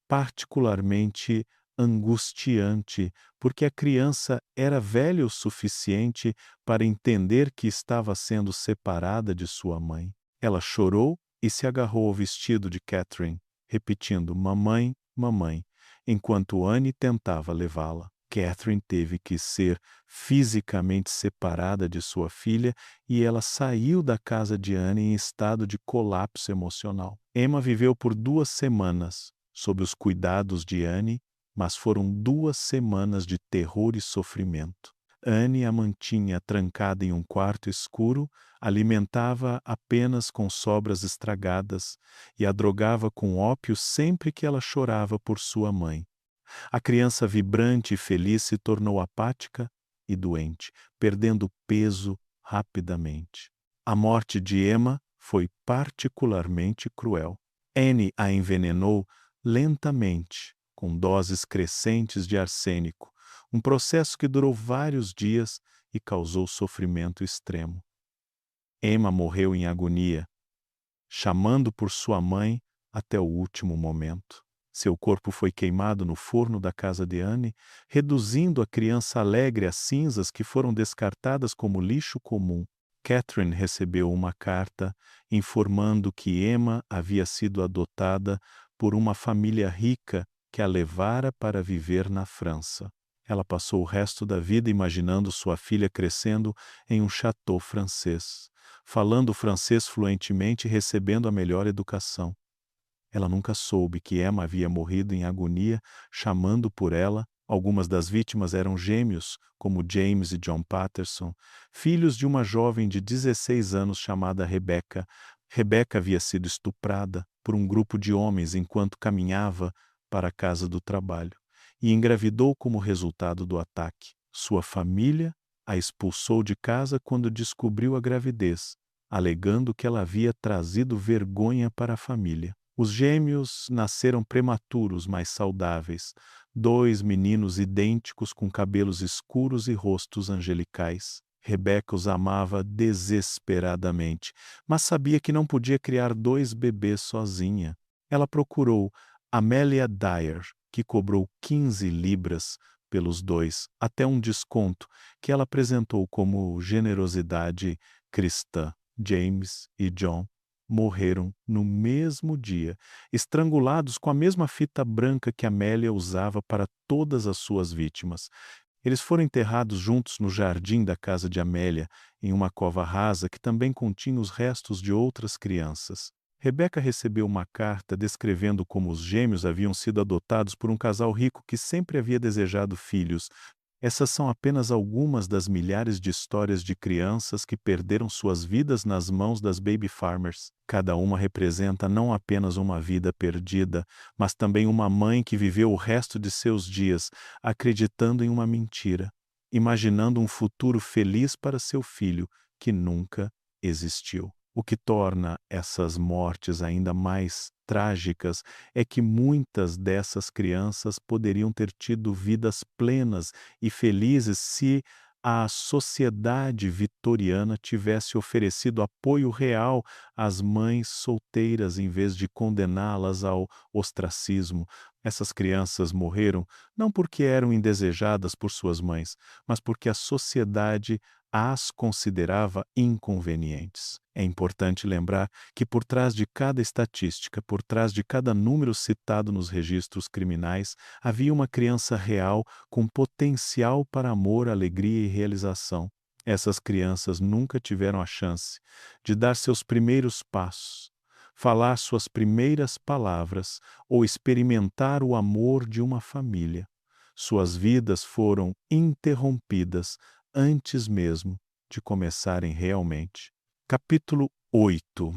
particularmente angustiante, porque a criança era velha o suficiente para entender que estava sendo separada de sua mãe. Ela chorou e se agarrou ao vestido de Catherine, repetindo "mamãe, mamãe", enquanto Anne tentava levá-la. Catherine teve que ser fisicamente separada de sua filha e ela saiu da casa de Anne em estado de colapso emocional. Emma viveu por 2 semanas sob os cuidados de Anne, mas foram 2 semanas de terror e sofrimento. Anne a mantinha trancada em um quarto escuro, alimentava apenas com sobras estragadas e a drogava com ópio sempre que ela chorava por sua mãe. A criança vibrante e feliz se tornou apática e doente, perdendo peso rapidamente. A morte de Emma foi particularmente cruel. Anne a envenenou lentamente, com doses crescentes de arsênico, um processo que durou vários dias e causou sofrimento extremo. Emma morreu em agonia, chamando por sua mãe até o último momento. Seu corpo foi queimado no forno da casa de Anne, reduzindo a criança alegre a cinzas que foram descartadas como lixo comum. Catherine recebeu uma carta informando que Emma havia sido adotada por uma família rica que a levara para viver na França. Ela passou o resto da vida imaginando sua filha crescendo em um château francês, falando francês fluentemente e recebendo a melhor educação. Ela nunca soube que Emma havia morrido em agonia, chamando por ela. Algumas das vítimas eram gêmeos, como James e John Patterson, filhos de uma jovem de 16 anos chamada Rebecca. Rebecca havia sido estuprada por um grupo de homens enquanto caminhava para a casa do trabalho e engravidou como resultado do ataque. Sua família a expulsou de casa quando descobriu a gravidez, alegando que ela havia trazido vergonha para a família. Os gêmeos nasceram prematuros, mas saudáveis, 2 meninos idênticos com cabelos escuros e rostos angelicais. Rebecca os amava desesperadamente, mas sabia que não podia criar 2 bebês sozinha. Ela procurou Amelia Dyer, que cobrou 15 libras pelos dois, até um desconto que ela apresentou como generosidade cristã. James e John morreram no mesmo dia, estrangulados com a mesma fita branca que Amélia usava para todas as suas vítimas. Eles foram enterrados juntos no jardim da casa de Amélia, em uma cova rasa que também continha os restos de outras crianças. Rebeca recebeu uma carta descrevendo como os gêmeos haviam sido adotados por um casal rico que sempre havia desejado filhos. Essas são apenas algumas das milhares de histórias de crianças que perderam suas vidas nas mãos das baby farmers. Cada uma representa não apenas uma vida perdida, mas também uma mãe que viveu o resto de seus dias acreditando em uma mentira, imaginando um futuro feliz para seu filho que nunca existiu. O que torna essas mortes ainda mais trágicas é que muitas dessas crianças poderiam ter tido vidas plenas e felizes se a sociedade vitoriana tivesse oferecido apoio real às mães solteiras em vez de condená-las ao ostracismo. Essas crianças morreram não porque eram indesejadas por suas mães, mas porque a sociedade as considerava inconvenientes. É importante lembrar que por trás de cada estatística, por trás de cada número citado nos registros criminais, havia uma criança real com potencial para amor, alegria e realização. Essas crianças nunca tiveram a chance de dar seus primeiros passos, falar suas primeiras palavras ou experimentar o amor de uma família. Suas vidas foram interrompidas antes mesmo de começarem realmente. Capítulo 8.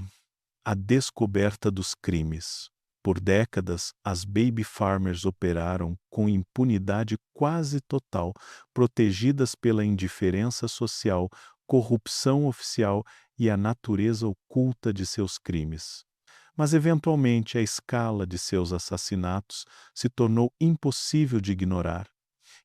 A descoberta dos crimes. Por décadas, as baby farmers operaram com impunidade quase total, protegidas pela indiferença social, corrupção oficial e a natureza oculta de seus crimes. Mas, eventualmente, a escala de seus assassinatos se tornou impossível de ignorar,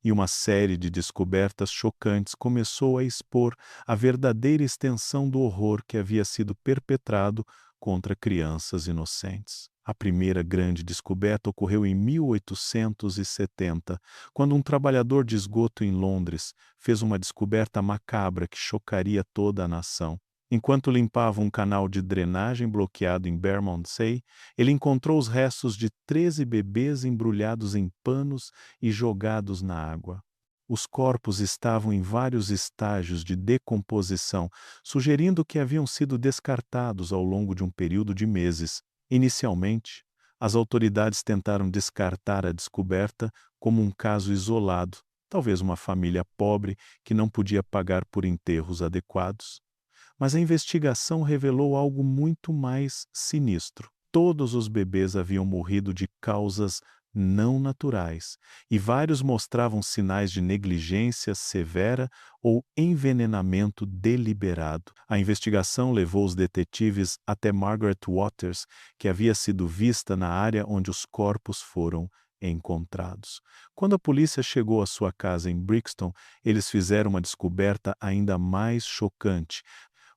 e uma série de descobertas chocantes começou a expor a verdadeira extensão do horror que havia sido perpetrado contra crianças inocentes. A primeira grande descoberta ocorreu em 1870, quando um trabalhador de esgoto em Londres fez uma descoberta macabra que chocaria toda a nação. Enquanto limpava um canal de drenagem bloqueado em Bermondsey, ele encontrou os restos de 13 bebês embrulhados em panos e jogados na água. Os corpos estavam em vários estágios de decomposição, sugerindo que haviam sido descartados ao longo de um período de meses. Inicialmente, as autoridades tentaram descartar a descoberta como um caso isolado, talvez uma família pobre que não podia pagar por enterros adequados. Mas a investigação revelou algo muito mais sinistro. Todos os bebês haviam morrido de causas não naturais, e vários mostravam sinais de negligência severa ou envenenamento deliberado. A investigação levou os detetives até Margaret Waters, que havia sido vista na área onde os corpos foram encontrados. Quando a polícia chegou à sua casa em Brixton, eles fizeram uma descoberta ainda mais chocante.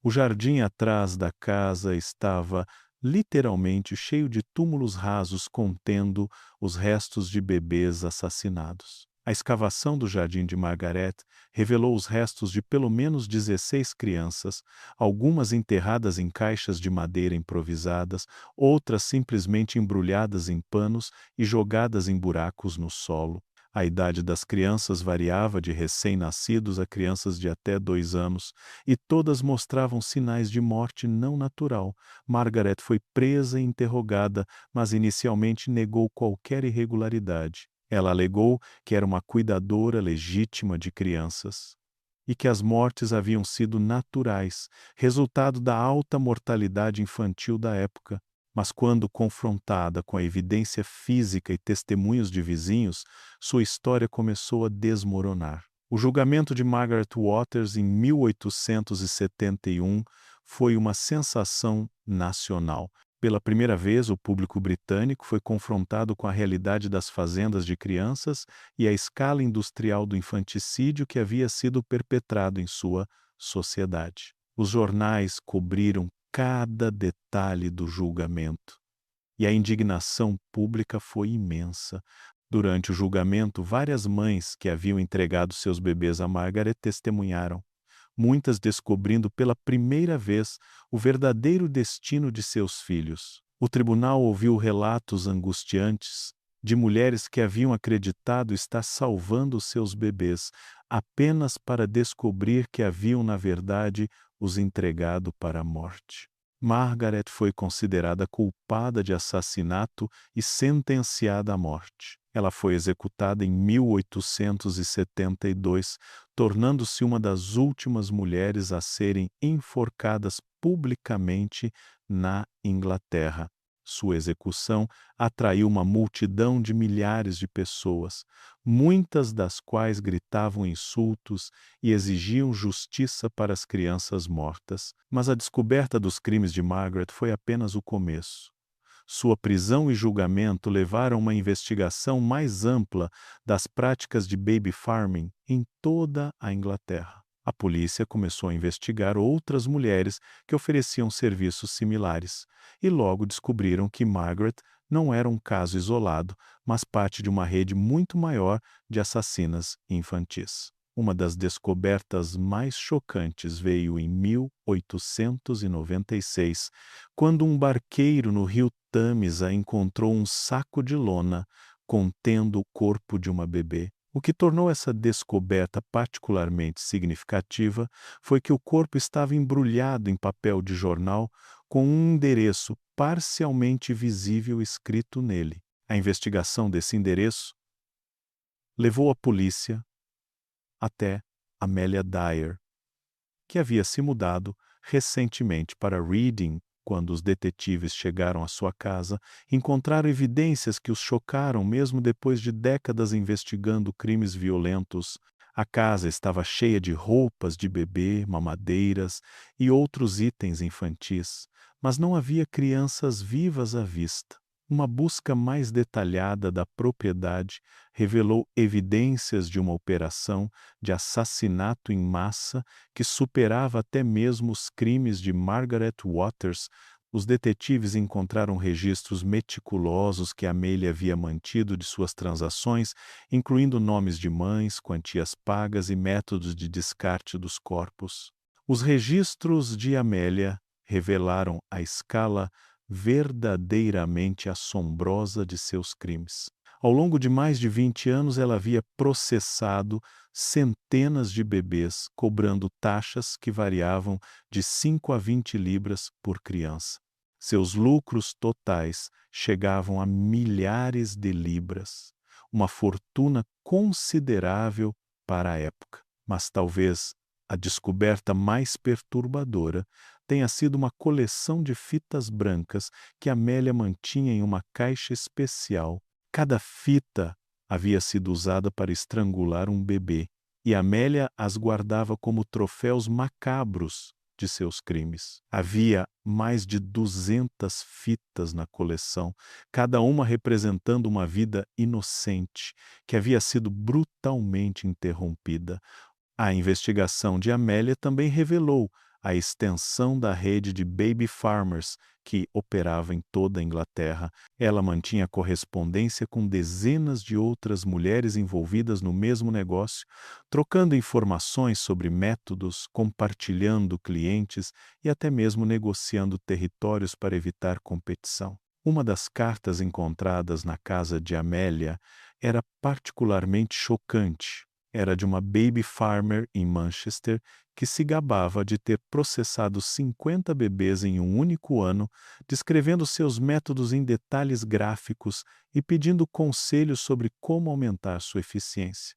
O jardim atrás da casa estava literalmente cheio de túmulos rasos contendo os restos de bebês assassinados. A escavação do jardim de Margaret revelou os restos de pelo menos 16 crianças, algumas enterradas em caixas de madeira improvisadas, outras simplesmente embrulhadas em panos e jogadas em buracos no solo. A idade das crianças variava de recém-nascidos a crianças de até 2 anos, e todas mostravam sinais de morte não natural. Margaret foi presa e interrogada, mas inicialmente negou qualquer irregularidade. Ela alegou que era uma cuidadora legítima de crianças e que as mortes haviam sido naturais, resultado da alta mortalidade infantil da época. Mas quando confrontada com a evidência física e testemunhos de vizinhos, sua história começou a desmoronar. O julgamento de Margaret Waters em 1871 foi uma sensação nacional. Pela primeira vez, o público britânico foi confrontado com a realidade das fazendas de crianças e a escala industrial do infanticídio que havia sido perpetrado em sua sociedade. Os jornais cobriram cada detalhe do julgamento, e a indignação pública foi imensa. Durante o julgamento, várias mães que haviam entregado seus bebês a Margaret testemunharam, muitas descobrindo pela primeira vez o verdadeiro destino de seus filhos. O tribunal ouviu relatos angustiantes de mulheres que haviam acreditado estar salvando seus bebês apenas para descobrir que haviam, na verdade, os entregado para a morte. Margaret foi considerada culpada de assassinato e sentenciada à morte. Ela foi executada em 1872, tornando-se uma das últimas mulheres a serem enforcadas publicamente na Inglaterra. Sua execução atraiu uma multidão de milhares de pessoas, muitas das quais gritavam insultos e exigiam justiça para as crianças mortas. Mas a descoberta dos crimes de Margaret foi apenas o começo. Sua prisão e julgamento levaram a uma investigação mais ampla das práticas de baby farming em toda a Inglaterra. A polícia começou a investigar outras mulheres que ofereciam serviços similares, e logo descobriram que Margaret não era um caso isolado, mas parte de uma rede muito maior de assassinas infantis. Uma das descobertas mais chocantes veio em 1896, quando um barqueiro no rio Tâmisa encontrou um saco de lona contendo o corpo de uma bebê. O que tornou essa descoberta particularmente significativa foi que o corpo estava embrulhado em papel de jornal com um endereço parcialmente visível escrito nele. A investigação desse endereço levou a polícia até Amelia Dyer, que havia se mudado recentemente para Reading. Quando os detetives chegaram à sua casa, encontraram evidências que os chocaram mesmo depois de décadas investigando crimes violentos. A casa estava cheia de roupas de bebê, mamadeiras e outros itens infantis, mas não havia crianças vivas à vista. Uma busca mais detalhada da propriedade revelou evidências de uma operação de assassinato em massa que superava até mesmo os crimes de Margaret Waters. Os detetives encontraram registros meticulosos que Amelia havia mantido de suas transações, incluindo nomes de mães, quantias pagas e métodos de descarte dos corpos. Os registros de Amelia revelaram a escala verdadeiramente assombrosa de seus crimes. Ao longo de mais de 20 anos, ela havia processado centenas de bebês, cobrando taxas que variavam de 5 a 20 libras por criança. Seus lucros totais chegavam a milhares de libras, uma fortuna considerável para a época. Mas talvez a descoberta mais perturbadora tenha sido uma coleção de fitas brancas que Amélia mantinha em uma caixa especial. Cada fita havia sido usada para estrangular um bebê, e Amélia as guardava como troféus macabros de seus crimes. Havia mais de 200 fitas na coleção, cada uma representando uma vida inocente que havia sido brutalmente interrompida. A investigação de Amélia também revelou a extensão da rede de baby farmers que operava em toda a Inglaterra. Ela mantinha correspondência com dezenas de outras mulheres envolvidas no mesmo negócio, trocando informações sobre métodos, compartilhando clientes e até mesmo negociando territórios para evitar competição. Uma das cartas encontradas na casa de Amélia era particularmente chocante. Era de uma baby farmer em Manchester que se gabava de ter processado 50 bebês em um único ano, descrevendo seus métodos em detalhes gráficos e pedindo conselhos sobre como aumentar sua eficiência.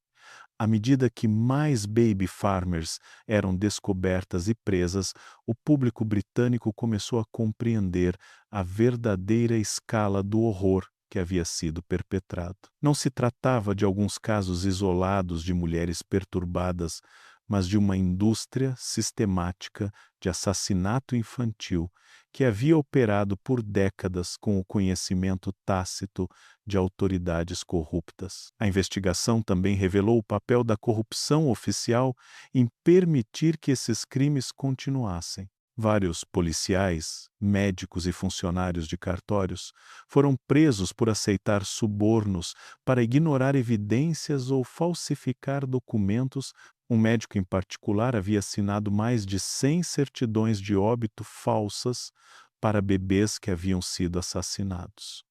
À medida que mais baby farmers eram descobertas e presas, o público britânico começou a compreender a verdadeira escala do horror que havia sido perpetrado. Não se tratava de alguns casos isolados de mulheres perturbadas, mas de uma indústria sistemática de assassinato infantil que havia operado por décadas com o conhecimento tácito de autoridades corruptas. A investigação também revelou o papel da corrupção oficial em permitir que esses crimes continuassem. Vários policiais, médicos e funcionários de cartórios foram presos por aceitar subornos para ignorar evidências ou falsificar documentos. Um médico em particular havia assinado mais de 100 certidões de óbito falsas para bebês que haviam sido assassinados.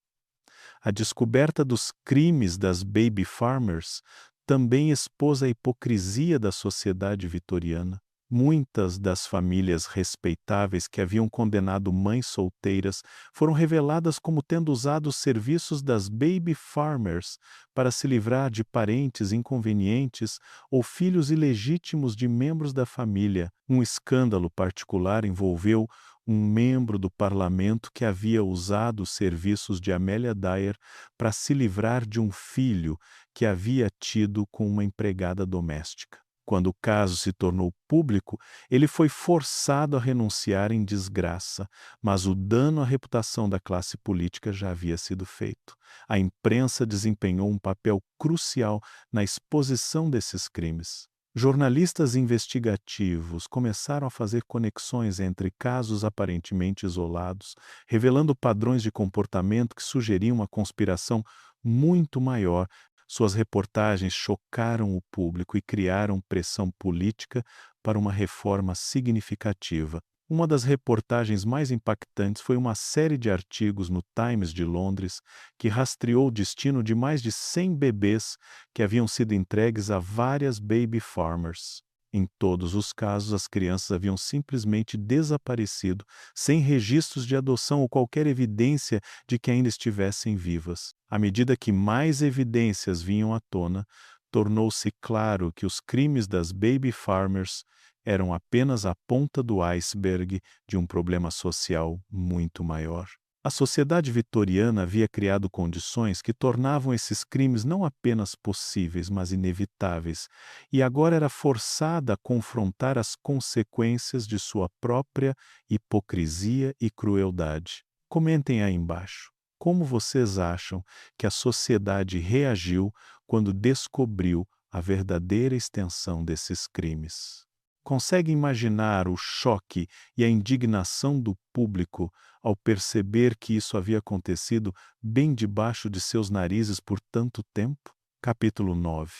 A descoberta dos crimes das baby farmers também expôs a hipocrisia da sociedade vitoriana. Muitas das famílias respeitáveis que haviam condenado mães solteiras foram reveladas como tendo usado os serviços das baby farmers para se livrar de parentes inconvenientes ou filhos ilegítimos de membros da família. Um escândalo particular envolveu um membro do parlamento que havia usado os serviços de Amelia Dyer para se livrar de um filho que havia tido com uma empregada doméstica. Quando o caso se tornou público, ele foi forçado a renunciar em desgraça, mas o dano à reputação da classe política já havia sido feito. A imprensa desempenhou um papel crucial na exposição desses crimes. Jornalistas investigativos começaram a fazer conexões entre casos aparentemente isolados, revelando padrões de comportamento que sugeriam uma conspiração muito maior. Suas reportagens chocaram o público e criaram pressão política para uma reforma significativa. Uma das reportagens mais impactantes foi uma série de artigos no Times de Londres que rastreou o destino de mais de 100 bebês que haviam sido entregues a várias baby farmers. Em todos os casos, as crianças haviam simplesmente desaparecido, sem registros de adoção ou qualquer evidência de que ainda estivessem vivas. À medida que mais evidências vinham à tona, tornou-se claro que os crimes das baby farmers eram apenas a ponta do iceberg de um problema social muito maior. A sociedade vitoriana havia criado condições que tornavam esses crimes não apenas possíveis, mas inevitáveis, e agora era forçada a confrontar as consequências de sua própria hipocrisia e crueldade. Comentem aí embaixo. Como vocês acham que a sociedade reagiu quando descobriu a verdadeira extensão desses crimes? Consegue imaginar o choque e a indignação do público ao perceber que isso havia acontecido bem debaixo de seus narizes por tanto tempo? Capítulo 9.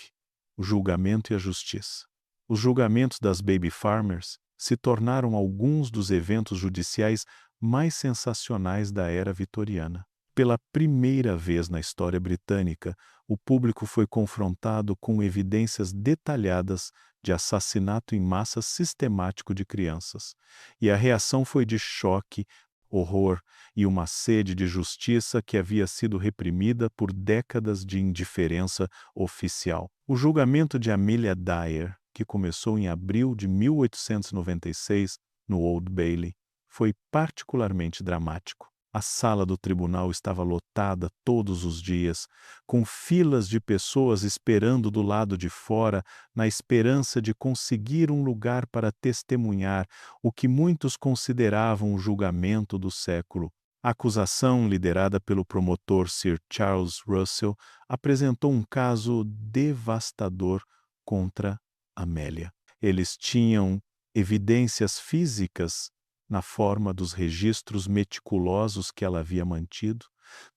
O julgamento e a justiça. Os julgamentos das baby farmers se tornaram alguns dos eventos judiciais mais sensacionais da era vitoriana. Pela primeira vez na história britânica, o público foi confrontado com evidências detalhadas de assassinato em massa sistemático de crianças, e a reação foi de choque, horror e uma sede de justiça que havia sido reprimida por décadas de indiferença oficial. O julgamento de Amelia Dyer, que começou em abril de 1896 no Old Bailey, foi particularmente dramático. A sala do tribunal estava lotada todos os dias, com filas de pessoas esperando do lado de fora, na esperança de conseguir um lugar para testemunhar o que muitos consideravam o julgamento do século. A acusação, liderada pelo promotor Sir Charles Russell, apresentou um caso devastador contra Amélia. Eles tinham evidências físicas na forma dos registros meticulosos que ela havia mantido,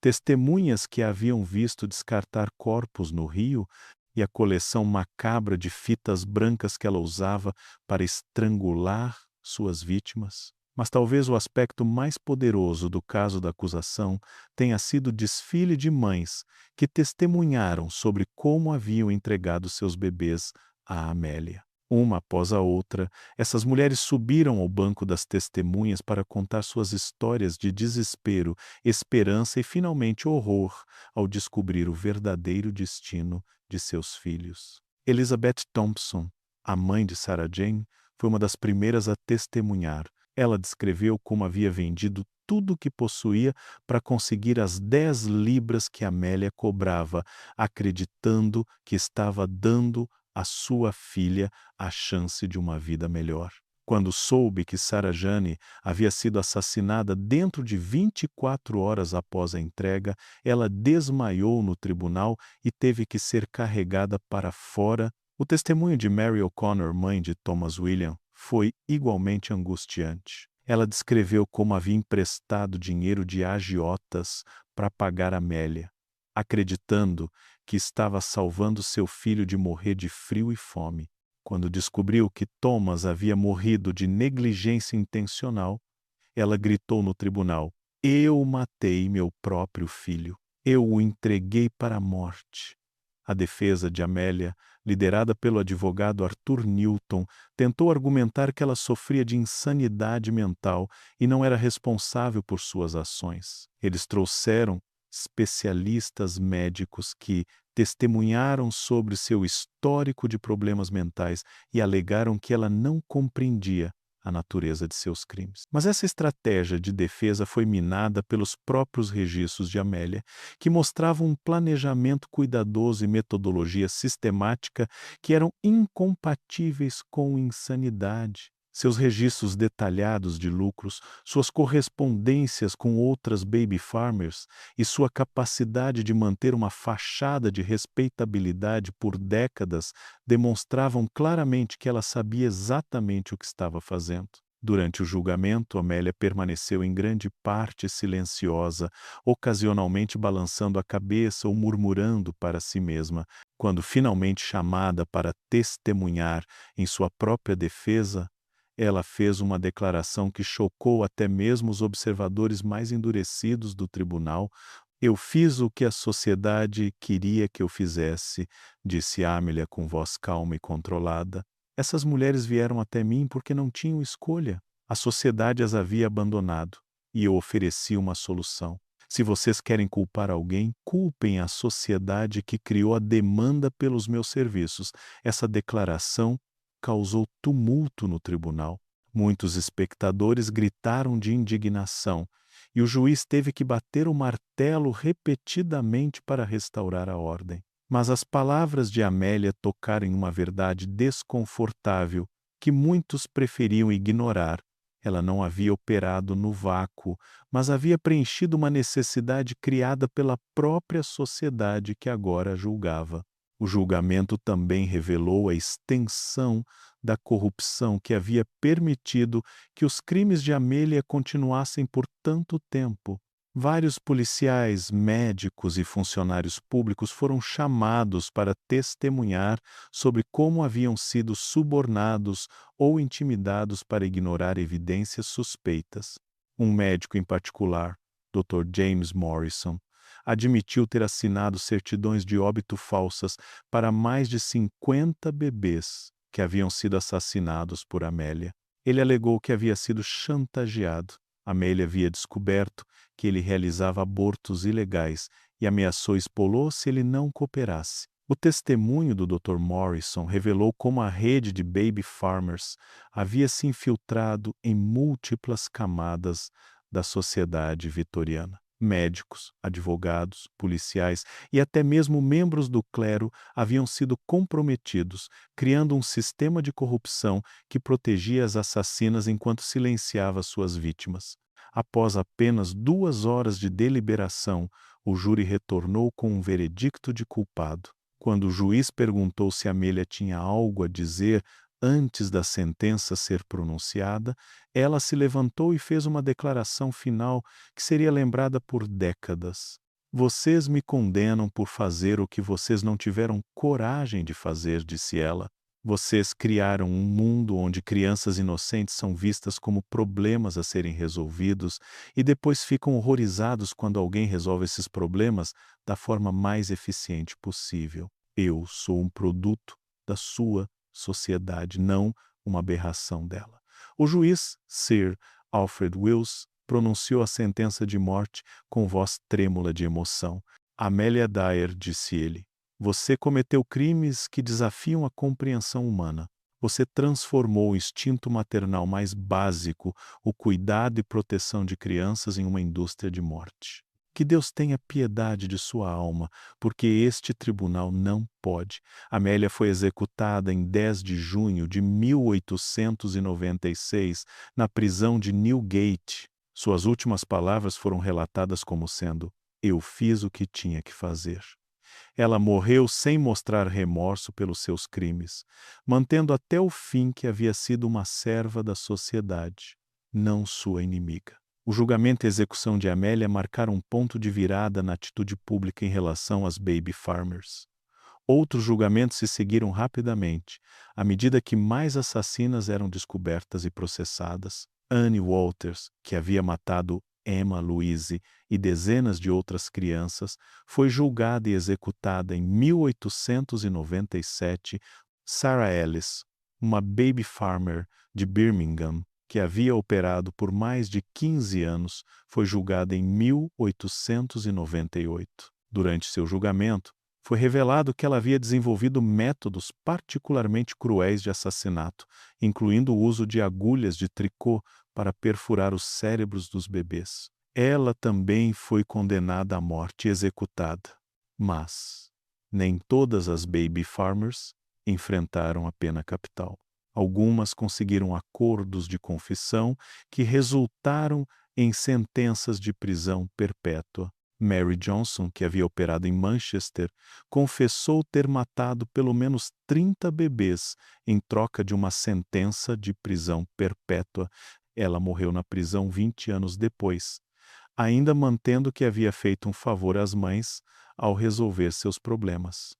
testemunhas que a haviam visto descartar corpos no rio e a coleção macabra de fitas brancas que ela usava para estrangular suas vítimas. Mas talvez o aspecto mais poderoso do caso da acusação tenha sido o desfile de mães que testemunharam sobre como haviam entregado seus bebês a Amélia. Uma após a outra, essas mulheres subiram ao banco das testemunhas para contar suas histórias de desespero, esperança e, finalmente, horror ao descobrir o verdadeiro destino de seus filhos. Elizabeth Thompson, a mãe de Sarah Jane, foi uma das primeiras a testemunhar. Ela descreveu como havia vendido tudo o que possuía para conseguir as 10 libras que Amélia cobrava, acreditando que estava dando a sua filha a chance de uma vida melhor. Quando soube que Sarah Jane havia sido assassinada dentro de 24 horas após a entrega, ela desmaiou no tribunal e teve que ser carregada para fora. O testemunho de Mary O'Connor, mãe de Thomas William, foi igualmente angustiante. Ela descreveu como havia emprestado dinheiro de agiotas para pagar Amélia, acreditando que estava salvando seu filho de morrer de frio e fome. Quando descobriu que Thomas havia morrido de negligência intencional, ela gritou no tribunal: "Eu matei meu próprio filho. Eu o entreguei para a morte." A defesa de Amélia, liderada pelo advogado Arthur Newton, tentou argumentar que ela sofria de insanidade mental e não era responsável por suas ações. Eles trouxeram especialistas médicos que testemunharam sobre seu histórico de problemas mentais e alegaram que ela não compreendia a natureza de seus crimes. Mas essa estratégia de defesa foi minada pelos próprios registros de Amélia, que mostravam um planejamento cuidadoso e metodologia sistemática que eram incompatíveis com insanidade. Seus registros detalhados de lucros, suas correspondências com outras baby farmers e sua capacidade de manter uma fachada de respeitabilidade por décadas demonstravam claramente que ela sabia exatamente o que estava fazendo. Durante o julgamento, Amélia permaneceu em grande parte silenciosa, ocasionalmente balançando a cabeça ou murmurando para si mesma. Quando finalmente chamada para testemunhar em sua própria defesa, ela fez uma declaração que chocou até mesmo os observadores mais endurecidos do tribunal. "Eu fiz o que a sociedade queria que eu fizesse", disse Amélia com voz calma e controlada. "Essas mulheres vieram até mim porque não tinham escolha. A sociedade as havia abandonado e eu ofereci uma solução. Se vocês querem culpar alguém, culpem a sociedade que criou a demanda pelos meus serviços." Essa declaração causou tumulto no tribunal. Muitos espectadores gritaram de indignação e o juiz teve que bater o martelo repetidamente para restaurar a ordem. Mas as palavras de Amélia tocaram em uma verdade desconfortável que muitos preferiam ignorar. Ela não havia operado no vácuo, mas havia preenchido uma necessidade criada pela própria sociedade que agora a julgava. O julgamento também revelou a extensão da corrupção que havia permitido que os crimes de Amélia continuassem por tanto tempo. Vários policiais, médicos e funcionários públicos foram chamados para testemunhar sobre como haviam sido subornados ou intimidados para ignorar evidências suspeitas. Um médico em particular, Dr. James Morrison, admitiu ter assinado certidões de óbito falsas para mais de 50 bebês que haviam sido assassinados por Amélia. Ele alegou que havia sido chantageado. Amélia havia descoberto que ele realizava abortos ilegais e ameaçou expô-lo se ele não cooperasse. O testemunho do Dr. Morrison revelou como a rede de baby farmers havia se infiltrado em múltiplas camadas da sociedade vitoriana. Médicos, advogados, policiais e até mesmo membros do clero haviam sido comprometidos, criando um sistema de corrupção que protegia as assassinas enquanto silenciava suas vítimas. Após apenas 2 horas de deliberação, o júri retornou com um veredicto de culpado. Quando o juiz perguntou se Amélia tinha algo a dizer antes da sentença ser pronunciada, ela se levantou e fez uma declaração final que seria lembrada por décadas. "Vocês me condenam por fazer o que vocês não tiveram coragem de fazer", disse ela. "Vocês criaram um mundo onde crianças inocentes são vistas como problemas a serem resolvidos e depois ficam horrorizados quando alguém resolve esses problemas da forma mais eficiente possível. Eu sou um produto da sua sociedade, não uma aberração dela." O juiz, Sir Alfred Wills, pronunciou a sentença de morte com voz trêmula de emoção. "Amélia Dyer", disse ele, "você cometeu crimes que desafiam a compreensão humana. Você transformou o instinto maternal mais básico, o cuidado e proteção de crianças, em uma indústria de morte. Que Deus tenha piedade de sua alma, porque este tribunal não pode." Amélia foi executada em 10 de junho de 1896, na prisão de Newgate. Suas últimas palavras foram relatadas como sendo: "Eu fiz o que tinha que fazer." Ela morreu sem mostrar remorso pelos seus crimes, mantendo até o fim que havia sido uma serva da sociedade. não sua inimiga. O julgamento e a execução de Amélia marcaram um ponto de virada na atitude pública em relação às baby farmers. Outros julgamentos se seguiram rapidamente, à medida que mais assassinas eram descobertas e processadas. Anne Walters, que havia matado Emma Louise e dezenas de outras crianças, foi julgada e executada em 1897. Sarah Ellis, uma baby farmer de Birmingham, que havia operado por mais de 15 anos, foi julgada em 1898. Durante seu julgamento, foi revelado que ela havia desenvolvido métodos particularmente cruéis de assassinato, incluindo o uso de agulhas de tricô para perfurar os cérebros dos bebês. Ela também foi condenada à morte e executada. Mas nem todas as baby farmers enfrentaram a pena capital. Algumas conseguiram acordos de confissão que resultaram em sentenças de prisão perpétua. Mary Johnson, que havia operado em Manchester, confessou ter matado pelo menos 30 bebês em troca de uma sentença de prisão perpétua. Ela morreu na prisão 20 anos depois, ainda mantendo que havia feito um favor às mães ao resolver seus problemas.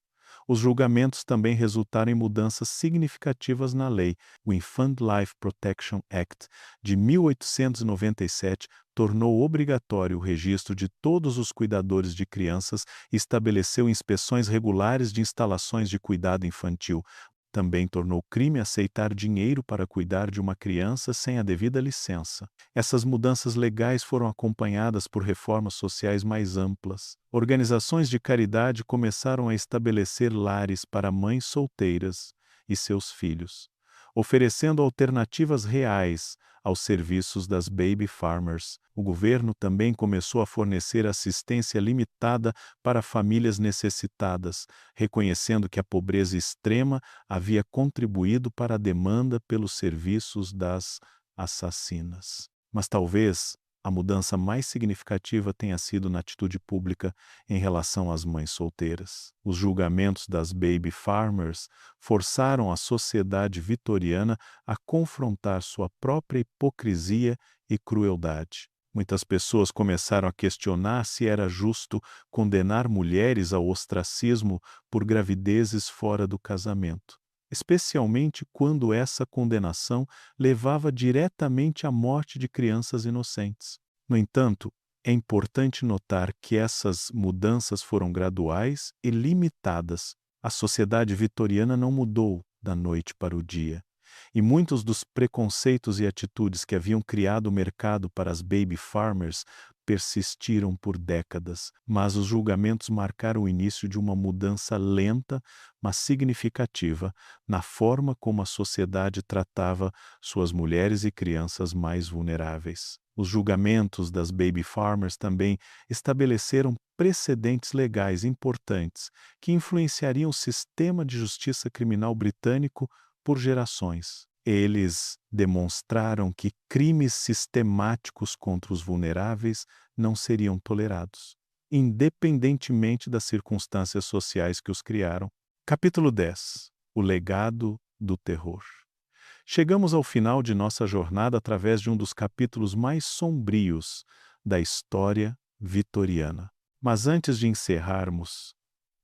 Os julgamentos também resultaram em mudanças significativas na lei. O Infant Life Protection Act de 1897 tornou obrigatório o registro de todos os cuidadores de crianças e estabeleceu inspeções regulares de instalações de cuidado infantil. Também tornou crime aceitar dinheiro para cuidar de uma criança sem a devida licença. Essas mudanças legais foram acompanhadas por reformas sociais mais amplas. Organizações de caridade começaram a estabelecer lares para mães solteiras e seus filhos, oferecendo alternativas reais aos serviços das baby farmers. O governo também começou a fornecer assistência limitada para famílias necessitadas, reconhecendo que a pobreza extrema havia contribuído para a demanda pelos serviços das assassinas. Mas talvez a mudança mais significativa tenha sido na atitude pública em relação às mães solteiras. Os julgamentos das baby farmers forçaram a sociedade vitoriana a confrontar sua própria hipocrisia e crueldade. Muitas pessoas começaram a questionar se era justo condenar mulheres ao ostracismo por gravidezes fora do casamento, especialmente quando essa condenação levava diretamente à morte de crianças inocentes. No entanto, é importante notar que essas mudanças foram graduais e limitadas. A sociedade vitoriana não mudou da noite para o dia, e muitos dos preconceitos e atitudes que haviam criado o mercado para as baby farmers persistiram por décadas, mas os julgamentos marcaram o início de uma mudança lenta, mas significativa, na forma como a sociedade tratava suas mulheres e crianças mais vulneráveis. Os julgamentos das baby farmers também estabeleceram precedentes legais importantes que influenciariam o sistema de justiça criminal britânico por gerações. Eles demonstraram que crimes sistemáticos contra os vulneráveis não seriam tolerados, independentemente das circunstâncias sociais que os criaram. Capítulo 10. O legado do terror. Chegamos ao final de nossa jornada através de um dos capítulos mais sombrios da história vitoriana. Mas antes de encerrarmos,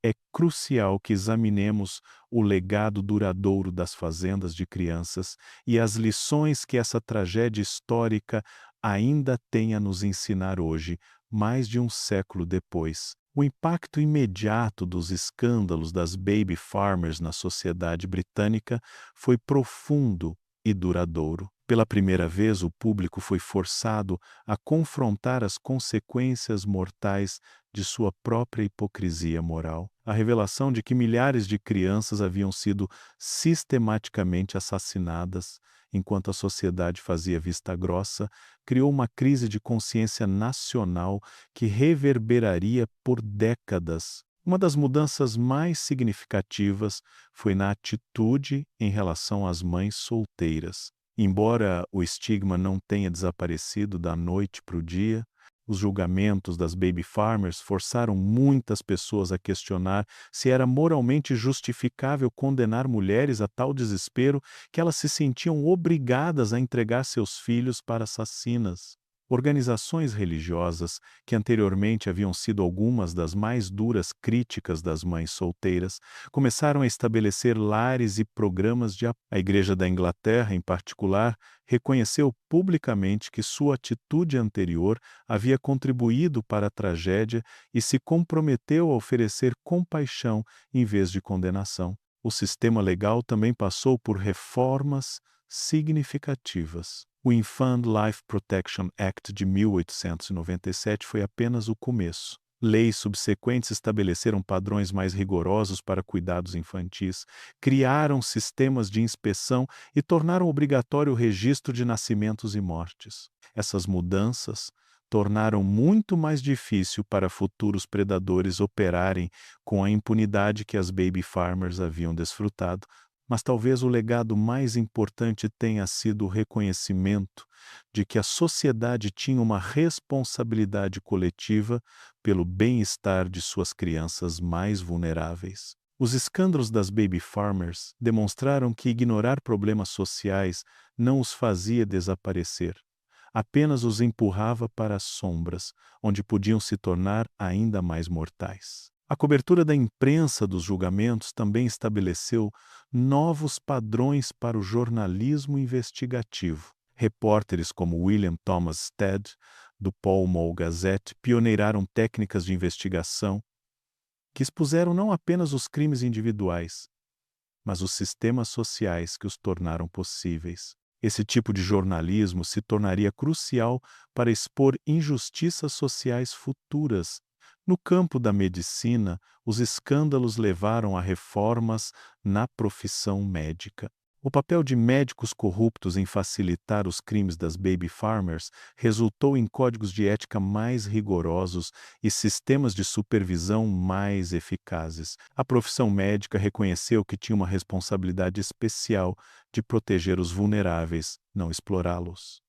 é crucial que examinemos o legado duradouro das fazendas de crianças e as lições que essa tragédia histórica ainda tem a nos ensinar hoje, mais de um século depois. O impacto imediato dos escândalos das baby farmers na sociedade britânica foi profundo e duradouro. Pela primeira vez, o público foi forçado a confrontar as consequências mortais de sua própria hipocrisia moral. A revelação de que milhares de crianças haviam sido sistematicamente assassinadas enquanto a sociedade fazia vista grossa criou uma crise de consciência nacional que reverberaria por décadas. Uma das mudanças mais significativas foi na atitude em relação às mães solteiras. Embora o estigma não tenha desaparecido da noite para o dia, Os julgamentos das baby farmers forçaram muitas pessoas a questionar se era moralmente justificável condenar mulheres a tal desespero que elas se sentiam obrigadas a entregar seus filhos para assassinas. Organizações religiosas, que anteriormente haviam sido algumas das mais duras críticas das mães solteiras, começaram a estabelecer lares e programas de apoio. A Igreja da Inglaterra, em particular, reconheceu publicamente que sua atitude anterior havia contribuído para a tragédia e se comprometeu a oferecer compaixão em vez de condenação. O sistema legal também passou por reformas significativas. O Infant Life Protection Act de 1897 foi apenas o começo. Leis subsequentes estabeleceram padrões mais rigorosos para cuidados infantis, criaram sistemas de inspeção e tornaram obrigatório o registro de nascimentos e mortes. Essas mudanças tornaram muito mais difícil para futuros predadores operarem com a impunidade que as baby farmers haviam desfrutado. Mas talvez o legado mais importante tenha sido o reconhecimento de que a sociedade tinha uma responsabilidade coletiva pelo bem-estar de suas crianças mais vulneráveis. Os escândalos das baby farmers demonstraram que ignorar problemas sociais não os fazia desaparecer, apenas os empurrava para as sombras, onde podiam se tornar ainda mais mortais. A cobertura da imprensa dos julgamentos também estabeleceu novos padrões para o jornalismo investigativo. Repórteres como William Thomas Stead, do Pall Mall Gazette, pioneiraram técnicas de investigação que expuseram não apenas os crimes individuais, mas os sistemas sociais que os tornaram possíveis. Esse tipo de jornalismo se tornaria crucial para expor injustiças sociais futuras. No campo da medicina, os escândalos levaram a reformas na profissão médica. O papel de médicos corruptos em facilitar os crimes das baby farmers resultou em códigos de ética mais rigorosos e sistemas de supervisão mais eficazes. A profissão médica reconheceu que tinha uma responsabilidade especial de proteger os vulneráveis, não explorá-los.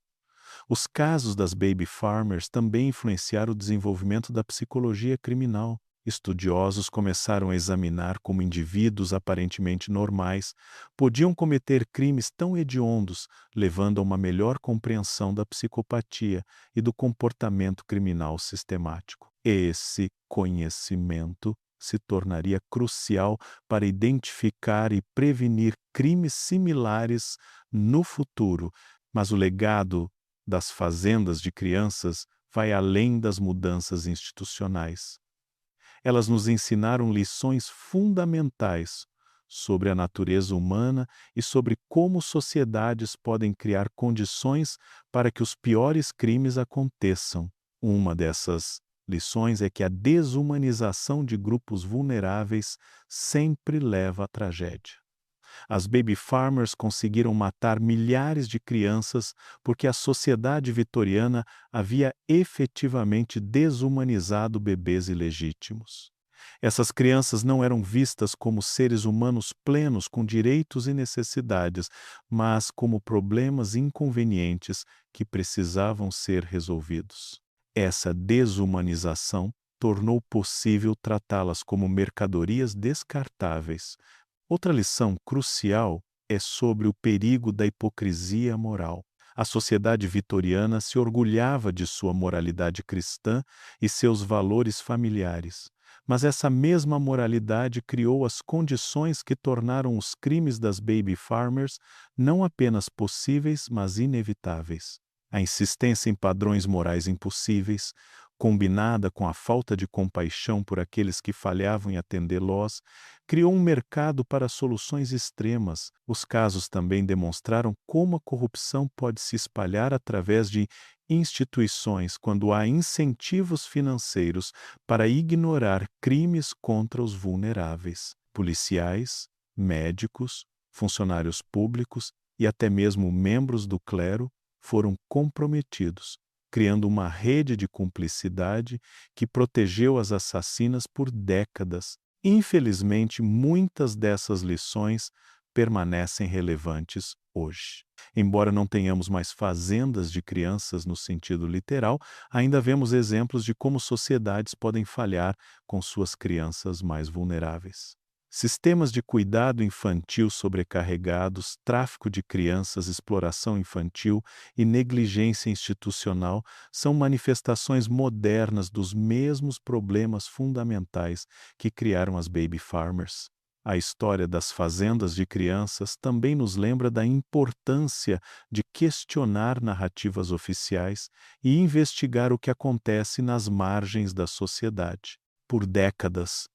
Os casos das baby farmers também influenciaram o desenvolvimento da psicologia criminal. Estudiosos começaram a examinar como indivíduos aparentemente normais podiam cometer crimes tão hediondos, levando a uma melhor compreensão da psicopatia e do comportamento criminal sistemático. Esse conhecimento se tornaria crucial para identificar e prevenir crimes similares no futuro, mas o legado das fazendas de crianças vai além das mudanças institucionais. Elas nos ensinaram lições fundamentais sobre a natureza humana e sobre como sociedades podem criar condições para que os piores crimes aconteçam. Uma dessas lições é que a desumanização de grupos vulneráveis sempre leva à tragédia. As baby farmers conseguiram matar milhares de crianças porque a sociedade vitoriana havia efetivamente desumanizado bebês ilegítimos. Essas crianças não eram vistas como seres humanos plenos com direitos e necessidades, mas como problemas inconvenientes que precisavam ser resolvidos. Essa desumanização tornou possível tratá-las como mercadorias descartáveis. Outra lição crucial é sobre o perigo da hipocrisia moral. A sociedade vitoriana se orgulhava de sua moralidade cristã e seus valores familiares, mas essa mesma moralidade criou as condições que tornaram os crimes das baby farmers não apenas possíveis, mas inevitáveis. A insistência em padrões morais impossíveis, combinada com a falta de compaixão por aqueles que falhavam em atendê-los, criou um mercado para soluções extremas. Os casos também demonstraram como a corrupção pode se espalhar através de instituições quando há incentivos financeiros para ignorar crimes contra os vulneráveis. Policiais, médicos, funcionários públicos e até mesmo membros do clero foram comprometidos, criando uma rede de cumplicidade que protegeu as assassinas por décadas. Infelizmente, muitas dessas lições permanecem relevantes hoje. Embora não tenhamos mais fazendas de crianças no sentido literal, ainda vemos exemplos de como sociedades podem falhar com suas crianças mais vulneráveis. Sistemas de cuidado infantil sobrecarregados, tráfico de crianças, exploração infantil e negligência institucional são manifestações modernas dos mesmos problemas fundamentais que criaram as baby farmers. A história das fazendas de crianças também nos lembra da importância de questionar narrativas oficiais e investigar o que acontece nas margens da sociedade. Por décadas,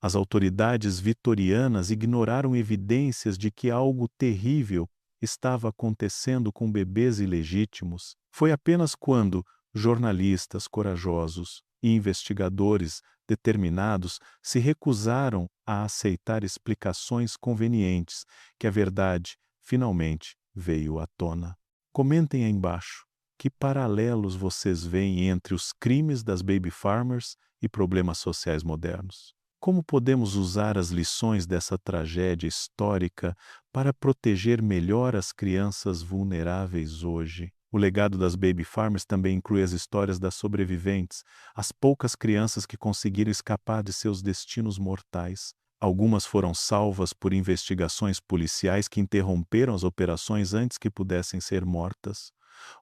as autoridades vitorianas ignoraram evidências de que algo terrível estava acontecendo com bebês ilegítimos. Foi apenas quando jornalistas corajosos e investigadores determinados se recusaram a aceitar explicações convenientes que a verdade finalmente veio à tona. Comentem aí embaixo que paralelos vocês veem entre os crimes das baby farmers e problemas sociais modernos. Como podemos usar as lições dessa tragédia histórica para proteger melhor as crianças vulneráveis hoje? O legado das baby farmers também inclui as histórias das sobreviventes, as poucas crianças que conseguiram escapar de seus destinos mortais. Algumas foram salvas por investigações policiais que interromperam as operações antes que pudessem ser mortas.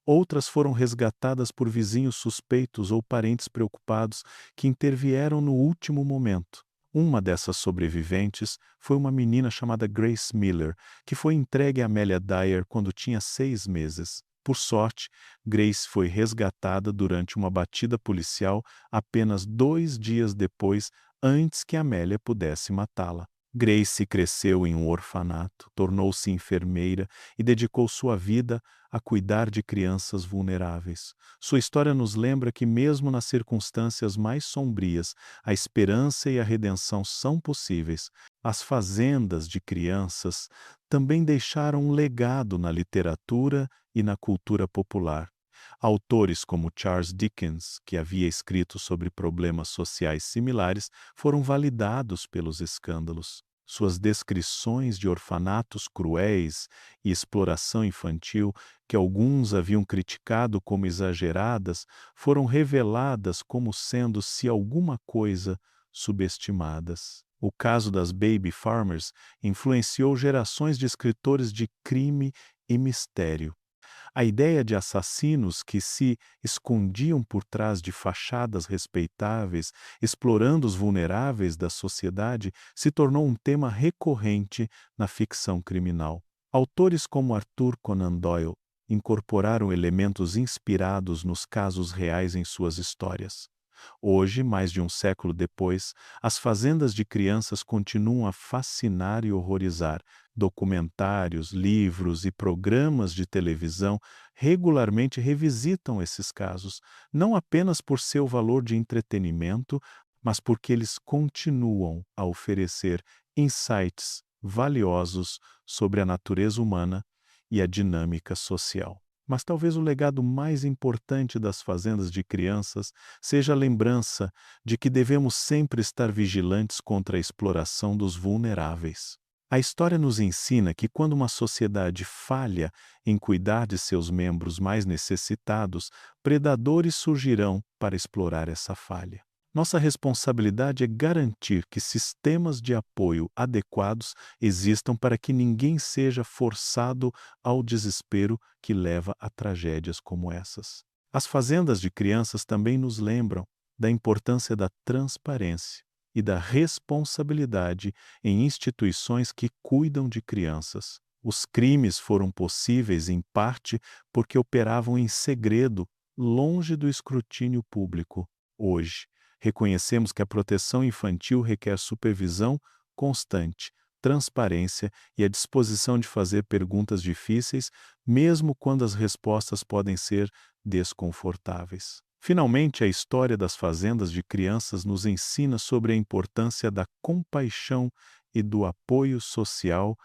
Outras foram resgatadas por vizinhos suspeitos ou parentes preocupados que intervieram no último momento. Uma dessas sobreviventes foi uma menina chamada Grace Miller, que foi entregue a Amelia Dyer quando tinha 6 meses. Por sorte, Grace foi resgatada durante uma batida policial apenas 2 dias depois, antes que Amélia pudesse matá-la. Grace cresceu em um orfanato, tornou-se enfermeira e dedicou sua vida a cuidar de crianças vulneráveis. Sua história nos lembra que, mesmo nas circunstâncias mais sombrias, a esperança e a redenção são possíveis. As fazendas de crianças também deixaram um legado na literatura e na cultura popular. Autores como Charles Dickens, que havia escrito sobre problemas sociais similares, foram validados pelos escândalos. Suas descrições de orfanatos cruéis e exploração infantil, que alguns haviam criticado como exageradas, foram reveladas como sendo, se alguma coisa, subestimadas. O caso das baby farmers influenciou gerações de escritores de crime e mistério. A ideia de assassinos que se escondiam por trás de fachadas respeitáveis, explorando os vulneráveis da sociedade, se tornou um tema recorrente na ficção criminal. Autores como Arthur Conan Doyle incorporaram elementos inspirados nos casos reais em suas histórias. Hoje, mais de um século depois, as fazendas de crianças continuam a fascinar e horrorizar. Documentários, livros e programas de televisão regularmente revisitam esses casos, não apenas por seu valor de entretenimento, mas porque eles continuam a oferecer insights valiosos sobre a natureza humana e a dinâmica social. Mas talvez o legado mais importante das fazendas de crianças seja a lembrança de que devemos sempre estar vigilantes contra a exploração dos vulneráveis. A história nos ensina que quando uma sociedade falha em cuidar de seus membros mais necessitados, predadores surgirão para explorar essa falha. Nossa responsabilidade é garantir que sistemas de apoio adequados existam para que ninguém seja forçado ao desespero que leva a tragédias como essas. As fazendas de crianças também nos lembram da importância da transparência e da responsabilidade em instituições que cuidam de crianças. Os crimes foram possíveis, em parte, porque operavam em segredo, longe do escrutínio público. Hoje, reconhecemos que a proteção infantil requer supervisão constante, transparência e a disposição de fazer perguntas difíceis, mesmo quando as respostas podem ser desconfortáveis. Finalmente, a história das fazendas de crianças nos ensina sobre a importância da compaixão e do apoio social.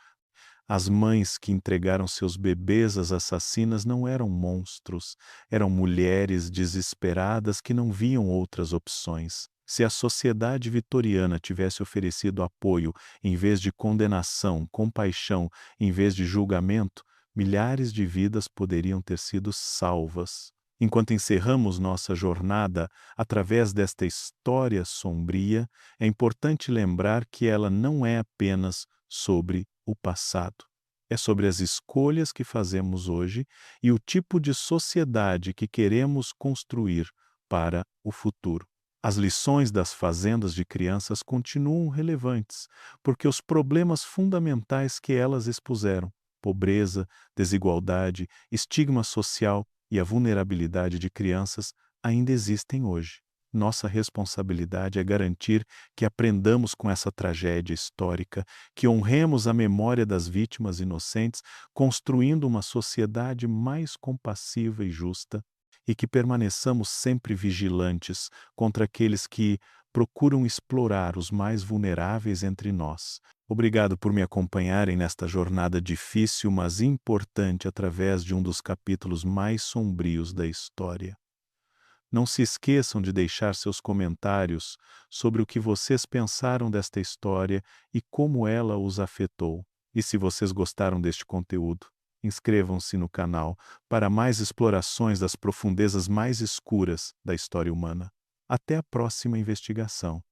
As mães que entregaram seus bebês às assassinas não eram monstros, eram mulheres desesperadas que não viam outras opções. Se a sociedade vitoriana tivesse oferecido apoio em vez de condenação, compaixão em vez de julgamento, milhares de vidas poderiam ter sido salvas. Enquanto encerramos nossa jornada através desta história sombria, é importante lembrar que ela não é apenas sobre o passado. É sobre as escolhas que fazemos hoje e o tipo de sociedade que queremos construir para o futuro. As lições das fazendas de crianças continuam relevantes, porque os problemas fundamentais que elas expuseram, pobreza, desigualdade, estigma social e a vulnerabilidade de crianças, ainda existem hoje. Nossa responsabilidade é garantir que aprendamos com essa tragédia histórica, que honremos a memória das vítimas inocentes, construindo uma sociedade mais compassiva e justa, e que permaneçamos sempre vigilantes contra aqueles que procuram explorar os mais vulneráveis entre nós. Obrigado por me acompanharem nesta jornada difícil, mas importante através de um dos capítulos mais sombrios da história. Não se esqueçam de deixar seus comentários sobre o que vocês pensaram desta história e como ela os afetou. E se vocês gostaram deste conteúdo, inscrevam-se no canal para mais explorações das profundezas mais escuras da história humana. Até a próxima investigação.